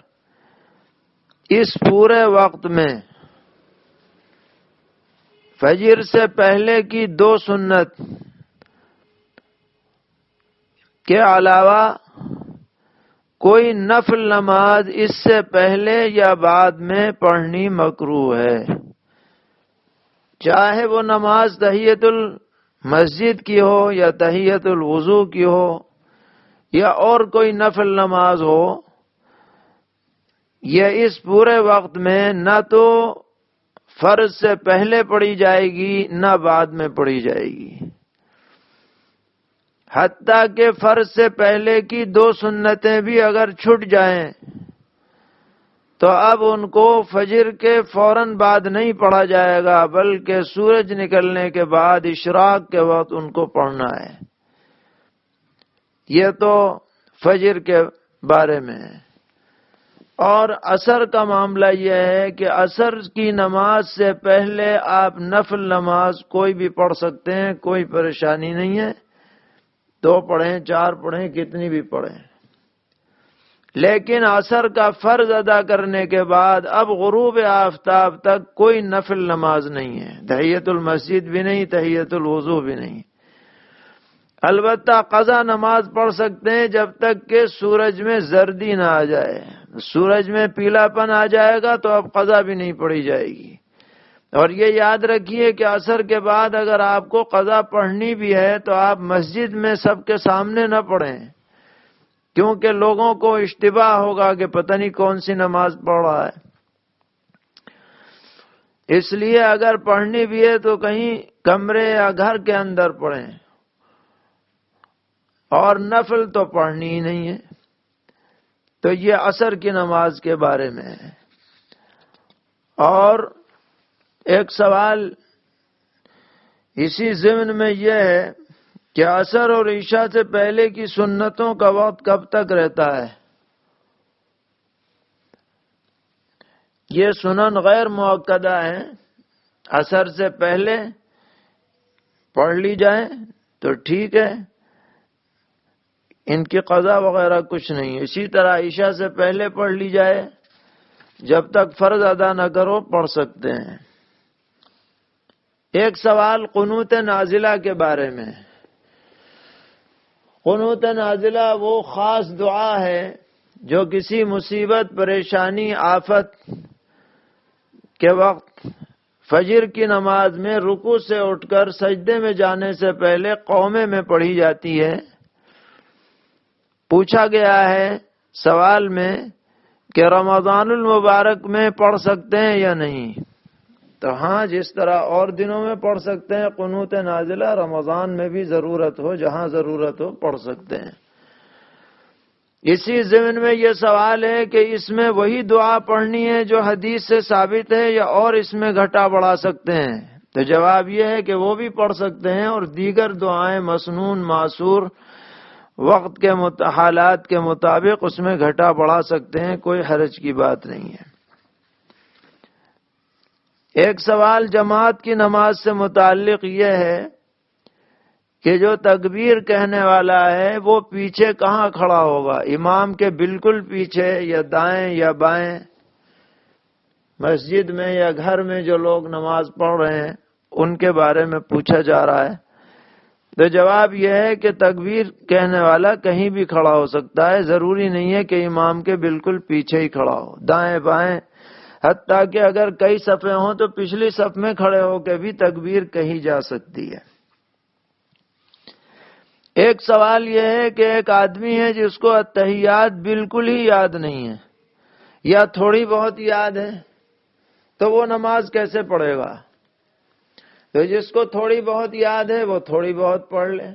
اس پورے وقت میں فجر سے پہلے کی 2 سنت کے علاوہ کوئی نفل نماز اس سے پہلے یا بعد میں پڑھنی مکروہ ہے، چاہے وہ نماز تحیت المسجد کی ہو یا تحیت الوضو کی ہو یا اور کوئی نفل نماز ہو۔ یہ اس پورے وقت میں نہ تو فرض سے پہلے پڑھی جائے گی نہ بعد میں پڑھی جائے گی، حتیٰ کہ فرض سے پہلے کی 2 سنتیں بھی اگر چھٹ جائیں تو اب ان کو فجر کے فوراً بعد نہیں پڑھا جائے گا، بلکہ سورج نکلنے کے بعد اشراق کے وقت ان کو پڑھنا ہے۔ یہ تو فجر کے بارے میں ہے۔ اور عصر کا معاملہ یہ ہے کہ عصر کی نماز سے پہلے آپ نفل نماز کوئی بھی پڑھ سکتے ہیں، کوئی پریشانی نہیں ہے، 2 پڑھیں 4 پڑھیں کتنی بھی پڑھیں، لیکن عصر کا فرض ادا کرنے کے بعد اب غروب آفتاب تک کوئی نفل نماز نہیں ہے، تحیت المسجد بھی نہیں، تحیت الوضو بھی نہیں۔ البتہ قضا نماز پڑھ سکتے ہیں جب تک کہ سورج میں زردی نہ آ جائے۔ سورج میں پیلا پن آ جائے گا تو اب قضا بھی نہیں پڑھی جائے گی۔ اور یہ یاد رکھیے کہ عصر کے بعد اگر آپ کو قضا پڑھنی بھی ہے تو آپ مسجد میں سب کے سامنے نہ پڑھیں، کیونکہ لوگوں کو اشتباہ ہوگا کہ پتہ نہیں کون سی نماز پڑھ رہا ہے۔ اس لیے اگر پڑھنی بھی ہے تو کہیں کمرے یا گھر کے اندر پڑھیں، اور نفل تو پڑھنی ہی نہیں ہے۔ تو یہ عصر کی نماز کے بارے میں ہے۔ اور ایک سوال اسی ضمن میں یہ ہے کہ عصر اور عشاء سے پہلے کی سنتوں کا وقت کب تک رہتا ہے؟ یہ سنن غیر مؤکدہ ہیں، عصر سے پہلے پڑھ لی جائیں تو ٹھیک ہے، ان کی قضا وغیرہ کچھ نہیں ہے۔ اسی طرح عشاء سے پہلے پڑھ لی جائے، جب تک فرض ادا نہ کرو پڑھ سکتے ہیں۔ ایک سوال قنوت نازلہ کے بارے میں۔ قنوت نازلہ وہ خاص دعا ہے جو کسی مصیبت، پریشانی، آفت کے وقت فجر کی نماز میں رکوع سے اٹھ کر سجدے میں جانے سے پہلے قومے میں پڑھی جاتی ہے۔ پوچھا گیا ہے سوال میں کہ رمضان المبارک میں پڑھ سکتے ہیں یا نہیں؟ تو ہاں، جس طرح اور دنوں میں پڑھ سکتے ہیں قنوت نازلہ، رمضان میں بھی ضرورت ہو، جہاں ضرورت ہو پڑھ سکتے ہیں۔ اسی ضمن میں یہ سوال ہے کہ اس میں وہی دعا پڑھنی ہے جو حدیث سے ثابت ہے یا اور اس میں گھٹا بڑھا سکتے ہیں؟ تو جواب یہ ہے کہ وہ بھی پڑھ سکتے ہیں، اور دیگر دعائیں مسنون، معصور، وقت کے حالات کے مطابق اس میں گھٹا بڑھا سکتے ہیں، کوئی حرج کی بات نہیں ہے۔ ایک سوال جماعت کی نماز سے متعلق یہ ہے کہ جو تکبیر کہنے والا ہے وہ پیچھے کہاں کھڑا ہوگا؟ امام کے بالکل پیچھے یا دائیں یا بائیں؟ مسجد میں یا گھر میں جو لوگ نماز پڑھ رہے ہیں ان کے بارے میں پوچھا جا رہا ہے، تو جواب یہ ہے کہ تکبیر کہنے والا کہیں بھی کھڑا ہو سکتا ہے، ضروری نہیں ہے کہ امام کے بالکل پیچھے ہی کھڑا ہو، دائیں بائیں، حتیٰ کہ اگر کئی صفیں ہوں تو پچھلی صف میں کھڑے ہو کے بھی تکبیر کہی جا سکتی ہے۔ ایک سوال یہ ہے کہ ایک آدمی ہے جس کو التحیات بالکل ہی یاد نہیں ہے یا تھوڑی بہت یاد ہے، تو وہ نماز کیسے پڑھے گا؟ تو جس کو تھوڑی بہت یاد ہے وہ تھوڑی بہت پڑھ لے،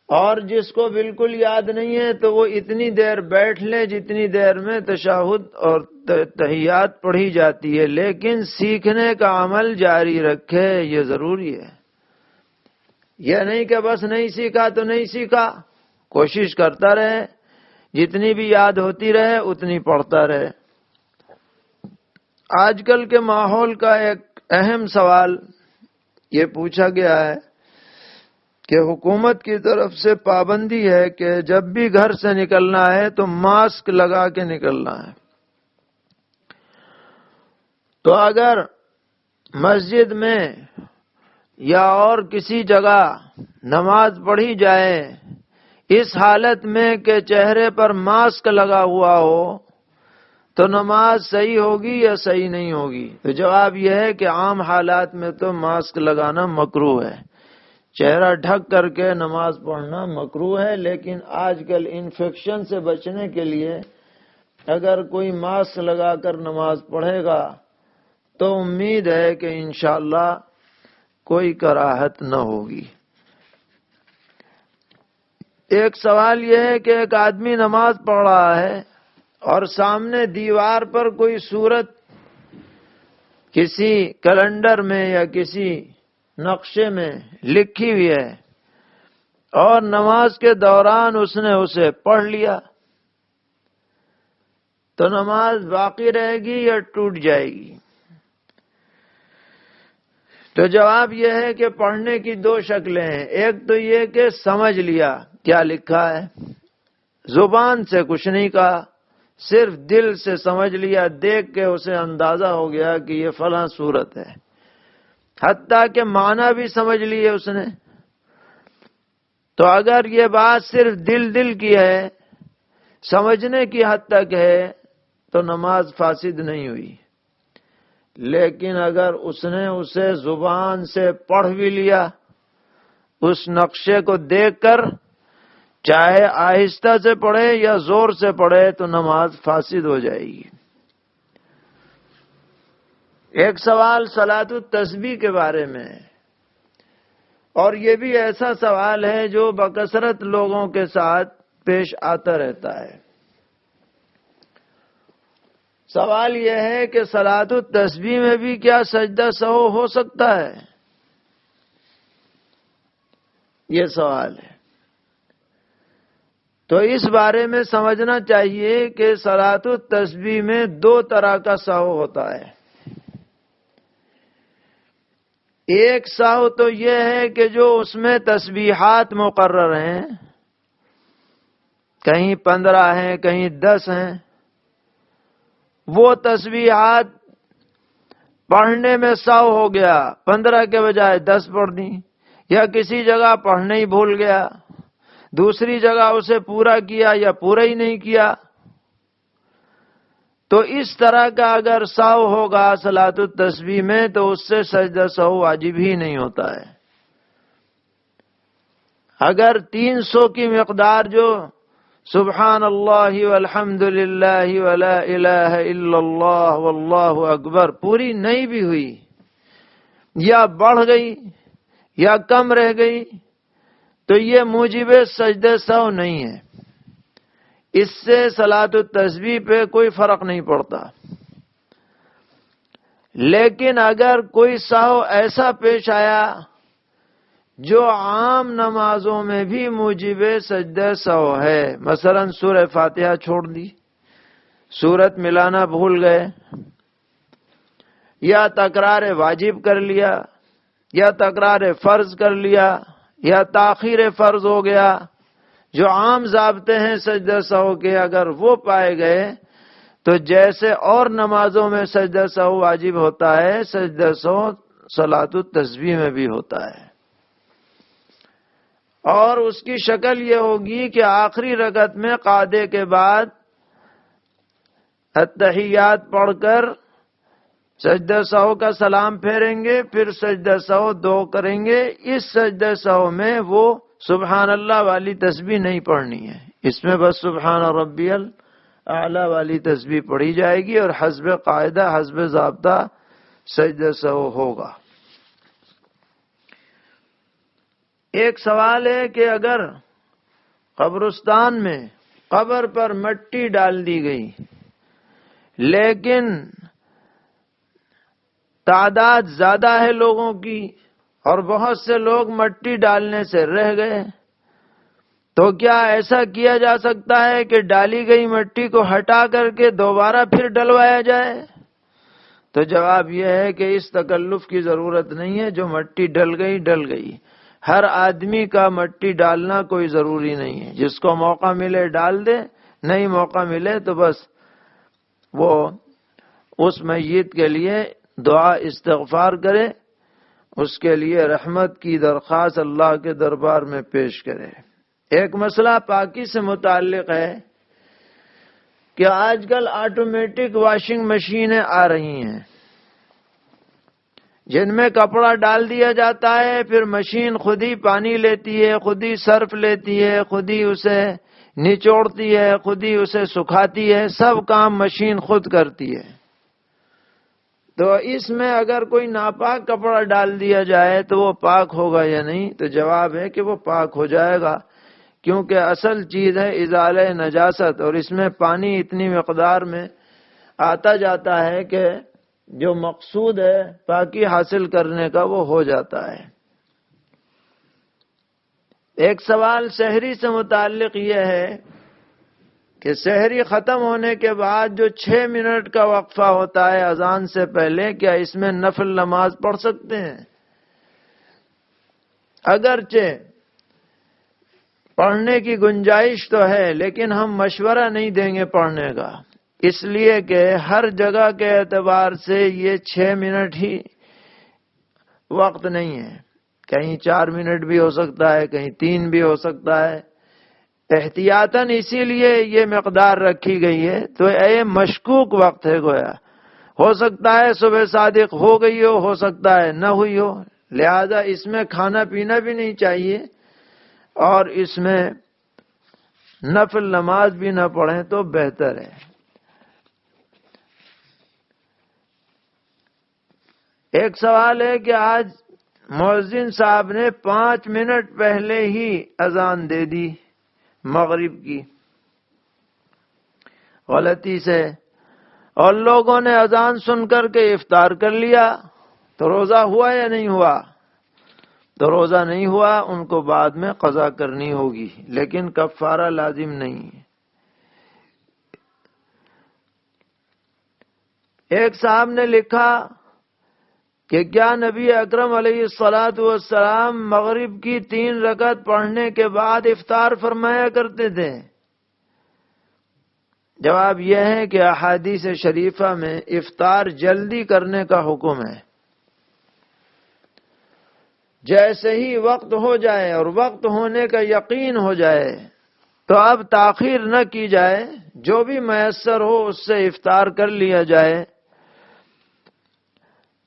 اور جس کو بالکل یاد نہیں ہے تو وہ اتنی دیر بیٹھ لے جتنی دیر میں تشہد اور تحیات پڑھی جاتی ہے، لیکن سیکھنے کا عمل جاری رکھے، یہ ضروری ہے۔ یہ نہیں کہ بس نہیں سیکھا تو نہیں سیکھا، کوشش کرتا رہے، جتنی بھی یاد ہوتی رہے اتنی پڑھتا رہے۔ آج کل کے ماحول کا ایک اہم سوال یہ پوچھا گیا ہے کہ حکومت کی طرف سے پابندی ہے کہ جب بھی گھر سے نکلنا ہے تو ماسک لگا کے نکلنا ہے، تو اگر مسجد میں یا اور کسی جگہ نماز پڑھی جائے اس حالت میں کہ چہرے پر ماسک لگا ہوا ہو تو نماز صحیح ہوگی یا صحیح نہیں ہوگی؟ تو جواب یہ ہے کہ عام حالات میں تو ماسک لگانا مکروہ ہے، چہرہ ڈھک کر کے نماز پڑھنا مکروہ ہے، لیکن آج کل انفیکشن سے بچنے کے لیے اگر کوئی ماسک لگا کر نماز پڑھے گا تو امید ہے کہ انشاءاللہ کوئی کراہت نہ ہوگی۔ ایک سوال یہ ہے کہ ایک آدمی نماز پڑھ رہا ہے اور سامنے دیوار پر کوئی صورت کسی کیلنڈر میں یا کسی نقشے میں لکھی ہوئی ہے اور نماز کے دوران اس نے اسے پڑھ لیا، تو نماز باقی رہے گی یا ٹوٹ جائے گی؟ تو جواب یہ ہے کہ پڑھنے کی دو شکلیں ہیں، ایک تو یہ کہ سمجھ لیا کیا لکھا ہے، زبان سے کچھ نہیں کہا، صرف دل سے سمجھ لیا، دیکھ کے اسے اندازہ ہو گیا کہ یہ فلاں صورت ہے، حتیٰ کہ معنی بھی سمجھ لیے اس نے۔ تو اگر یہ بات صرف دل کی ہے، سمجھنے کی حد تک ہے، تو نماز فاسد نہیں ہوئی، لیکن اگر اس نے اسے زبان سے پڑھ بھی لیا، اس نقشے کو دیکھ کر، چاہے آہستہ سے پڑھے یا زور سے پڑھے، تو نماز فاسد ہو جائے گی۔ ایک سوال صلاۃ التسبیح کے بارے میں ہے، اور یہ بھی ایسا سوال ہے جو بکثرت لوگوں کے ساتھ پیش آتا رہتا ہے۔ سوال یہ ہے کہ صلاۃ التسبیح میں بھی کیا سجدہ سہو ہو سکتا ہے؟ یہ سوال ہے۔ تو اس بارے میں سمجھنا چاہیے کہ صلاۃ التسبیح میں دو طرح کا سہو ہوتا ہے۔ ایک سہو تو یہ ہے کہ جو اس میں تسبیحات مقرر ہیں، کہیں 15 ہیں کہیں 10 ہیں، وہ تسبیحات پڑھنے میں سہو ہو گیا، 15 کے بجائے 10 پڑھ دی، یا کسی جگہ پڑھنے ہی بھول گیا، دوسری جگہ اسے پورا کیا یا پورا ہی نہیں کیا، تو اس طرح کا اگر سہو ہوگا صلاۃ التسبیح میں تو اس سے سجدہ سہو واجب ہی نہیں ہوتا ہے۔ اگر 300 کی مقدار جو سبحان اللہ والحمد للہ ولا الہ الا اللہ واللہ اکبر پوری نہیں بھی ہوئی، یا بڑھ گئی یا کم رہ گئی، تو یہ موجب سجدہ سہو نہیں ہے، اس سے صلاۃ التسبیح پہ کوئی فرق نہیں پڑتا۔ لیکن اگر کوئی سہو ایسا پیش آیا جو عام نمازوں میں بھی موجب سجدہ سہو ہے، مثلا سورہ فاتحہ چھوڑ دی، سورت ملانا بھول گئے، یا تکرار واجب کر لیا، یا تکرار فرض کر لیا، یا تاخیر فرض ہو گیا، جو عام ضابطے ہیں سجدہ سہو کے اگر وہ پائے گئے تو جیسے اور نمازوں میں سجدہ سہو واجب ہوتا ہے، سجدہ سہو صلاۃ التسبیح میں بھی ہوتا ہے۔ اور اس کی شکل یہ ہوگی کہ آخری رکعت میں قعدے کے بعد التحیات پڑھ کر سجدہ سہو کا سلام پھیریں گے، پھر سجدہ سہو 2 کریں گے۔ اس سجدہ سہو میں وہ سبحان اللہ والی تسبیح نہیں پڑھنی ہے، اس میں بس سبحان ربی الاعلی والی تسبیح پڑھی جائے گی اور حسب قاعدہ حسب ضابطہ سجدہ سہو ہوگا۔ ایک سوال ہے کہ اگر قبرستان میں قبر پر مٹی ڈال دی گئی لیکن تعداد زیادہ ہے لوگوں کی اور بہت سے لوگ مٹی ڈالنے سے رہ گئے، تو کیا ایسا کیا جا سکتا ہے کہ ڈالی گئی مٹی کو ہٹا کر کے دوبارہ پھر ڈلوایا جائے؟ تو جواب یہ ہے کہ اس تکلف کی ضرورت نہیں ہے، جو مٹی ڈل گئی ڈل گئی۔ ہر آدمی کا مٹی ڈالنا کوئی ضروری نہیں ہے، جس کو موقع ملے ڈال دے، نہیں موقع ملے تو بس وہ اس میت کے لیے دعا استغفار کرے، اس کے لیے رحمت کی درخواست اللہ کے دربار میں پیش کرے۔ ایک مسئلہ پاکی سے متعلق ہے کہ آج کل آٹومیٹک واشنگ مشینیں آ رہی ہیں جن میں کپڑا ڈال دیا جاتا ہے، پھر مشین خود ہی پانی لیتی ہے، خود ہی سرف لیتی ہے، خود ہی اسے نچوڑتی ہے، خود ہی اسے سکھاتی ہے، سب کام مشین خود کرتی ہے۔ تو اس میں اگر کوئی ناپاک کپڑا ڈال دیا جائے تو وہ پاک ہوگا یا نہیں؟ تو جواب ہے کہ وہ پاک ہو جائے گا، کیونکہ اصل چیز ہے ازالہ نجاست، اور اس میں پانی اتنی مقدار میں آتا جاتا ہے کہ جو مقصود ہے پاکی حاصل کرنے کا وہ ہو جاتا ہے۔ ایک سوال سحری سے متعلق یہ ہے کہ سحری ختم ہونے کے بعد جو 6 منٹ کا وقفہ ہوتا ہے اذان سے پہلے، کیا اس میں نفل نماز پڑھ سکتے ہیں؟ اگرچہ پڑھنے کی گنجائش تو ہے، لیکن ہم مشورہ نہیں دیں گے پڑھنے کا، اس لیے کہ ہر جگہ کے اعتبار سے یہ 6 منٹ ہی وقت نہیں ہے، کہیں 4 منٹ بھی ہو سکتا ہے، کہیں 3 بھی ہو سکتا ہے۔ احتیاطاً اسی لیے یہ مقدار رکھی گئی ہے، تو یہ مشکوک وقت ہے گویا، ہو سکتا ہے صبح صادق ہو گئی ہو سکتا ہے نہ ہوئی ہو، لہذا اس میں کھانا پینا بھی نہیں چاہیے اور اس میں نفل نماز بھی نہ پڑھیں تو بہتر ہے۔ ایک سوال ہے کہ آج مؤذن صاحب نے 5 منٹ پہلے ہی اذان دے دی مغرب کی غلطی سے، اور لوگوں نے اذان سن کر کے افطار کر لیا، تو روزہ ہوا یا نہیں ہوا؟ تو روزہ نہیں ہوا، ان کو بعد میں قضا کرنی ہوگی، لیکن کفارہ لازم نہیں ہے۔ ایک صاحب نے لکھا کہ کیا نبی اکرم علیہ الصلاۃ والسلام مغرب کی 3 رکعت پڑھنے کے بعد افطار فرمایا کرتے تھے؟ جواب یہ ہے کہ احادیث شریفہ میں افطار جلدی کرنے کا حکم ہے، جیسے ہی وقت ہو جائے اور وقت ہونے کا یقین ہو جائے تو اب تاخیر نہ کی جائے، جو بھی میسر ہو اس سے افطار کر لیا جائے۔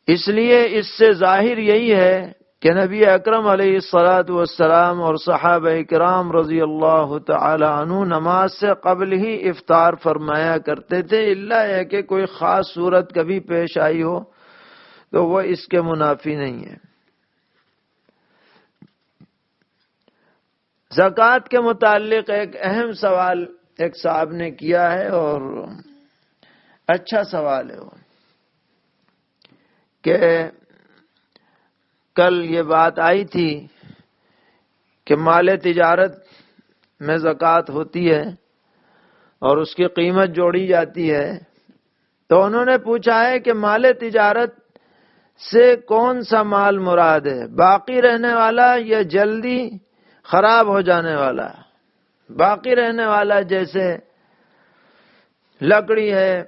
اس لیے اس سے ظاہر یہی ہے کہ نبی اکرم علیہ الصلاۃ والسلام اور صحابہ کرام رضی اللہ تعالی عنہ نماز سے قبل ہی افطار فرمایا کرتے تھے، الا ہے کہ کوئی خاص صورت کبھی پیش آئی ہو تو وہ اس کے منافی نہیں ہے۔ زکوٰۃ کے متعلق ایک اہم سوال ایک صاحب نے کیا ہے اور اچھا سوال ہے وہ، کہ کل یہ بات آئی تھی کہ مال تجارت میں زکوٰۃ ہوتی ہے اور اس کی قیمت جوڑی جاتی ہے، تو انہوں نے پوچھا ہے کہ مال تجارت سے کون سا مال مراد ہے، باقی رہنے والا یا جلدی خراب ہو جانے والا؟ باقی رہنے والا جیسے لکڑی ہے،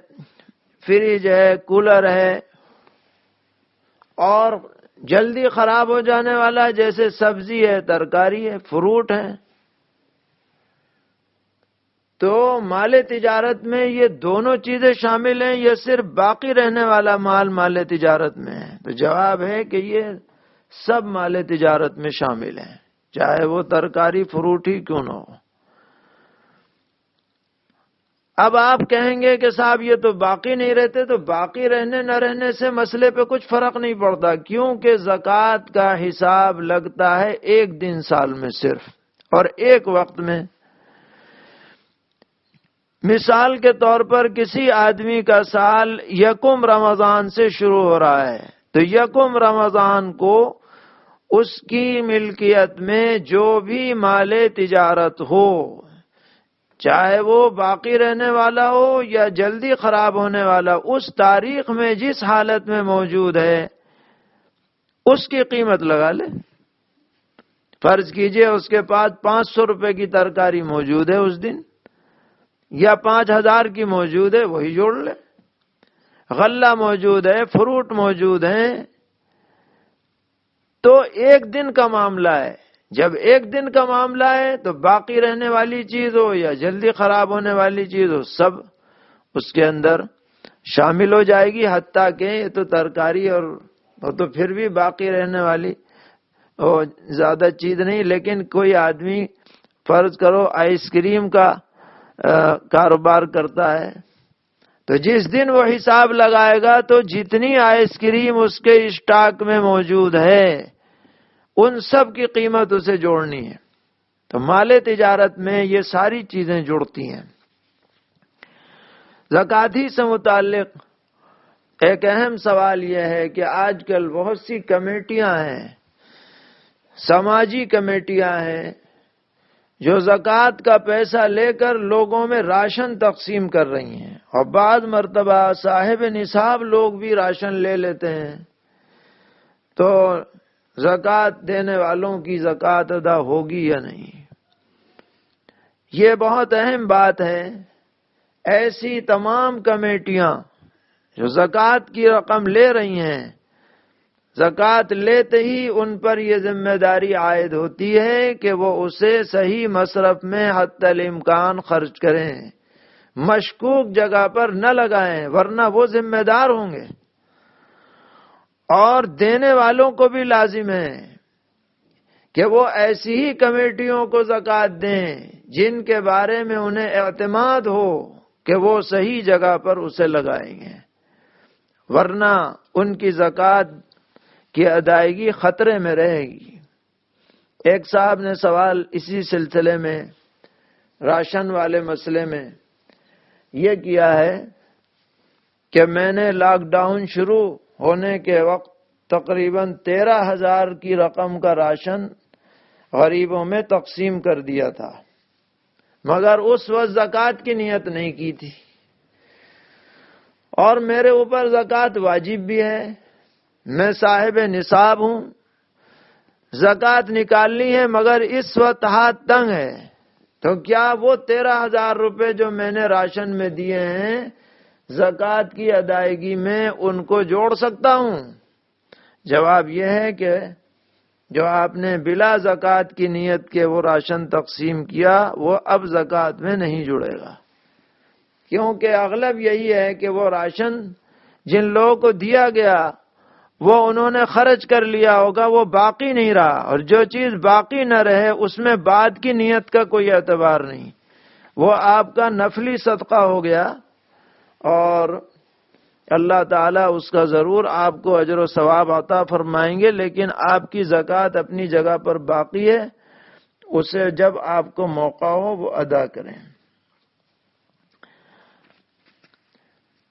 فریج ہے، کولر ہے اور جلدی خراب ہو جانے والا جیسے سبزی ہے، ترکاری ہے، فروٹ ہے، تو مال تجارت میں یہ دونوں چیزیں شامل ہیں، یہ صرف باقی رہنے والا مال تجارت میں ہے؟ تو جواب ہے کہ یہ سب مال تجارت میں شامل ہیں، چاہے وہ ترکاری فروٹ ہی کیوں نہ ہو۔ اب آپ کہیں گے کہ صاحب یہ تو باقی نہیں رہتے، تو باقی رہنے نہ رہنے سے مسئلے پہ کچھ فرق نہیں پڑتا، کیونکہ زکوٰۃ کا حساب لگتا ہے ایک دن سال میں صرف، اور ایک وقت میں۔ مثال کے طور پر کسی آدمی کا سال یکم رمضان سے شروع ہو رہا ہے، تو یکم رمضان کو اس کی ملکیت میں جو بھی مال تجارت ہو، چاہے وہ باقی رہنے والا ہو یا جلدی خراب ہونے والا، اس تاریخ میں جس حالت میں موجود ہے اس کی قیمت لگا لے۔ فرض کیجئے اس کے پاس 500 روپے کی ترکاری موجود ہے اس دن، یا 5000 کی موجود ہے، وہی جوڑ لے۔ غلہ موجود ہے، فروٹ موجود ہیں، تو ایک دن کا معاملہ ہے۔ جب ایک دن کا معاملہ ہے تو باقی رہنے والی چیز ہو یا جلدی خراب ہونے والی چیز ہو، سب اس کے اندر شامل ہو جائے گی، حتیٰ کہ یہ تو ترکاری اور وہ تو پھر بھی باقی رہنے والی زیادہ چیز نہیں، لیکن کوئی آدمی فرض کرو آئس کریم کا کاروبار کرتا ہے، تو جس دن وہ حساب لگائے گا تو جتنی آئس کریم اس کے اسٹاک میں موجود ہے ان سب کی قیمت اسے جوڑنی ہے۔ تو مال تجارت میں یہ ساری چیزیں جڑتی ہیں۔ زکوٰۃ سے متعلق ایک اہم سوال یہ ہے کہ آج کل بہت سی کمیٹیاں ہیں، سماجی کمیٹیاں ہیں، جو زکوٰۃ کا پیسہ لے کر لوگوں میں راشن تقسیم کر رہی ہیں، اور بعض مرتبہ صاحب نصاب لوگ بھی راشن لے لیتے ہیں، تو زکوٰۃ دینے والوں کی زکوٰۃ ادا ہوگی یا نہیں؟ یہ بہت اہم بات ہے۔ ایسی تمام کمیٹیاں جو زکوٰۃ کی رقم لے رہی ہیں، زکوٰۃ لیتے ہی ان پر یہ ذمہ داری عائد ہوتی ہے کہ وہ اسے صحیح مصرف میں حتی الامکان خرچ کریں، مشکوک جگہ پر نہ لگائیں، ورنہ وہ ذمہ دار ہوں گے۔ اور دینے والوں کو بھی لازم ہے کہ وہ ایسی ہی کمیٹیوں کو زکوٰۃ دیں جن کے بارے میں انہیں اعتماد ہو کہ وہ صحیح جگہ پر اسے لگائیں گے، ورنہ ان کی زکوٰۃ کی ادائیگی خطرے میں رہے گی۔ ایک صاحب نے سوال اسی سلسلے میں، راشن والے مسئلے میں یہ کیا ہے کہ میں نے لاک ڈاؤن شروع ہونے کے وقت تقریباً 13,000 کی رقم کا راشن غریبوں میں تقسیم کر دیا تھا، مگر اس وقت زکوٰۃ کی نیت نہیں کی تھی، اور میرے اوپر زکوٰۃ واجب بھی ہے، میں صاحب نصاب ہوں، زکوٰۃ نکالنی ہے، مگر اس وقت ہاتھ تنگ ہے، تو کیا وہ 13,000 روپے جو میں نے راشن میں دیے ہیں زکوٰۃ کی ادائیگی میں ان کو جوڑ سکتا ہوں؟ جواب یہ ہے کہ جو آپ نے بلا زکوٰۃ کی نیت کے وہ راشن تقسیم کیا وہ اب زکوٰۃ میں نہیں جڑے گا، کیونکہ اغلب یہی ہے کہ وہ راشن جن لوگوں کو دیا گیا وہ انہوں نے خرچ کر لیا ہوگا، وہ باقی نہیں رہا، اور جو چیز باقی نہ رہے اس میں بعد کی نیت کا کوئی اعتبار نہیں، وہ آپ کا نفلی صدقہ ہو گیا، اور اللہ تعالیٰ اس کا ضرور آپ کو اجر و ثواب عطا فرمائیں گے، لیکن آپ کی زکوٰۃ اپنی جگہ پر باقی ہے، اسے جب آپ کو موقع ہو وہ ادا کریں۔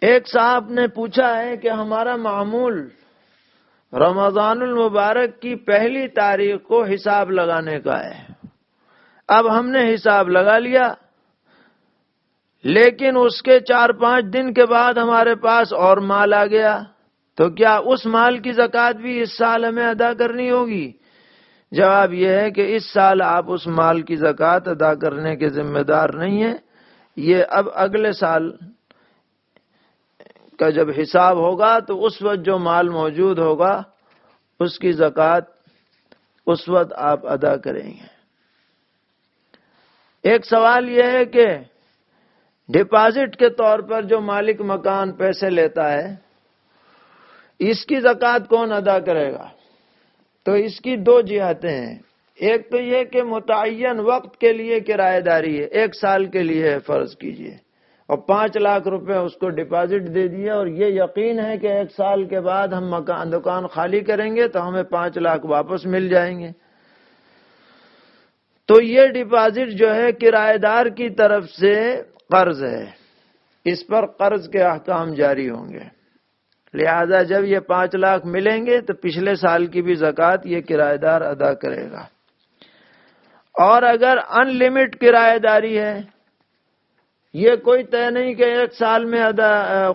ایک صاحب نے پوچھا ہے کہ ہمارا معمول رمضان المبارک کی پہلی تاریخ کو حساب لگانے کا ہے، اب ہم نے حساب لگا لیا، لیکن اس کے 4-5 دن کے بعد ہمارے پاس اور مال آ گیا، تو کیا اس مال کی زکوٰۃ بھی اس سال ہمیں ادا کرنی ہوگی؟ جواب یہ ہے کہ اس سال آپ اس مال کی زکوٰۃ ادا کرنے کے ذمہ دار نہیں ہیں، یہ اب اگلے سال کا جب حساب ہوگا تو اس وقت جو مال موجود ہوگا اس کی زکوٰۃ اس وقت آپ ادا کریں گے۔ ایک سوال یہ ہے کہ ڈپازٹ کے طور پر جو مالک مکان پیسے لیتا ہے اس کی زکوٰۃ کون ادا کرے گا؟ تو اس کی دو جہتیں ہیں۔ ایک تو یہ کہ متعین وقت کے لیے کرایہ داری ہے، 1 سال کے لیے ہے فرض کیجئے، اور 5 لاکھ روپے اس کو ڈپازٹ دے دیا، اور یہ یقین ہے کہ 1 سال کے بعد ہم دکان خالی کریں گے تو ہمیں 5 لاکھ واپس مل جائیں گے۔ تو یہ ڈپازٹ جو ہے کرایہ دار کی طرف سے قرض ہے، اس پر قرض کے احکام جاری ہوں گے، لہذا جب یہ 5 لاکھ ملیں گے تو پچھلے سال کی بھی زکوٰۃ یہ کرایہ دار ادا کرے گا۔ اور اگر ان لمٹ کرایہ داری ہے، یہ کوئی طے نہیں کہ 1 سال میں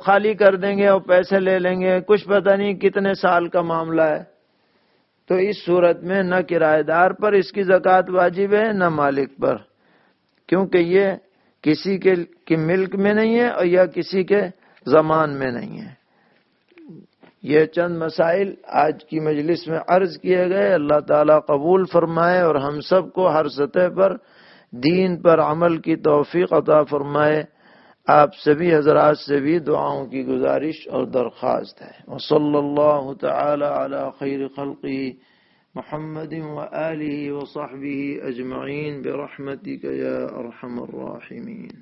خالی کر دیں گے اور پیسے لے لیں گے، کچھ پتہ نہیں کتنے سال کا معاملہ ہے، تو اس صورت میں نہ کرایہ دار پر اس کی زکوٰۃ واجب ہے نہ مالک پر، کیونکہ یہ کسی کے ملک میں نہیں ہے اور یا کسی کے ضمان میں نہیں ہے۔ یہ چند مسائل آج کی مجلس میں عرض کیے گئے، اللہ تعالیٰ قبول فرمائے اور ہم سب کو ہر سطح پر دین پر عمل کی توفیق عطا فرمائے۔ آپ سبھی حضرات سے بھی دعاؤں کی گزارش اور درخواست ہے۔ وصلی اللہ تعالی علی خیر خلقہ محمد وآلہ وصحبہ اجمعین برحمتک یا ارحم الراحمین۔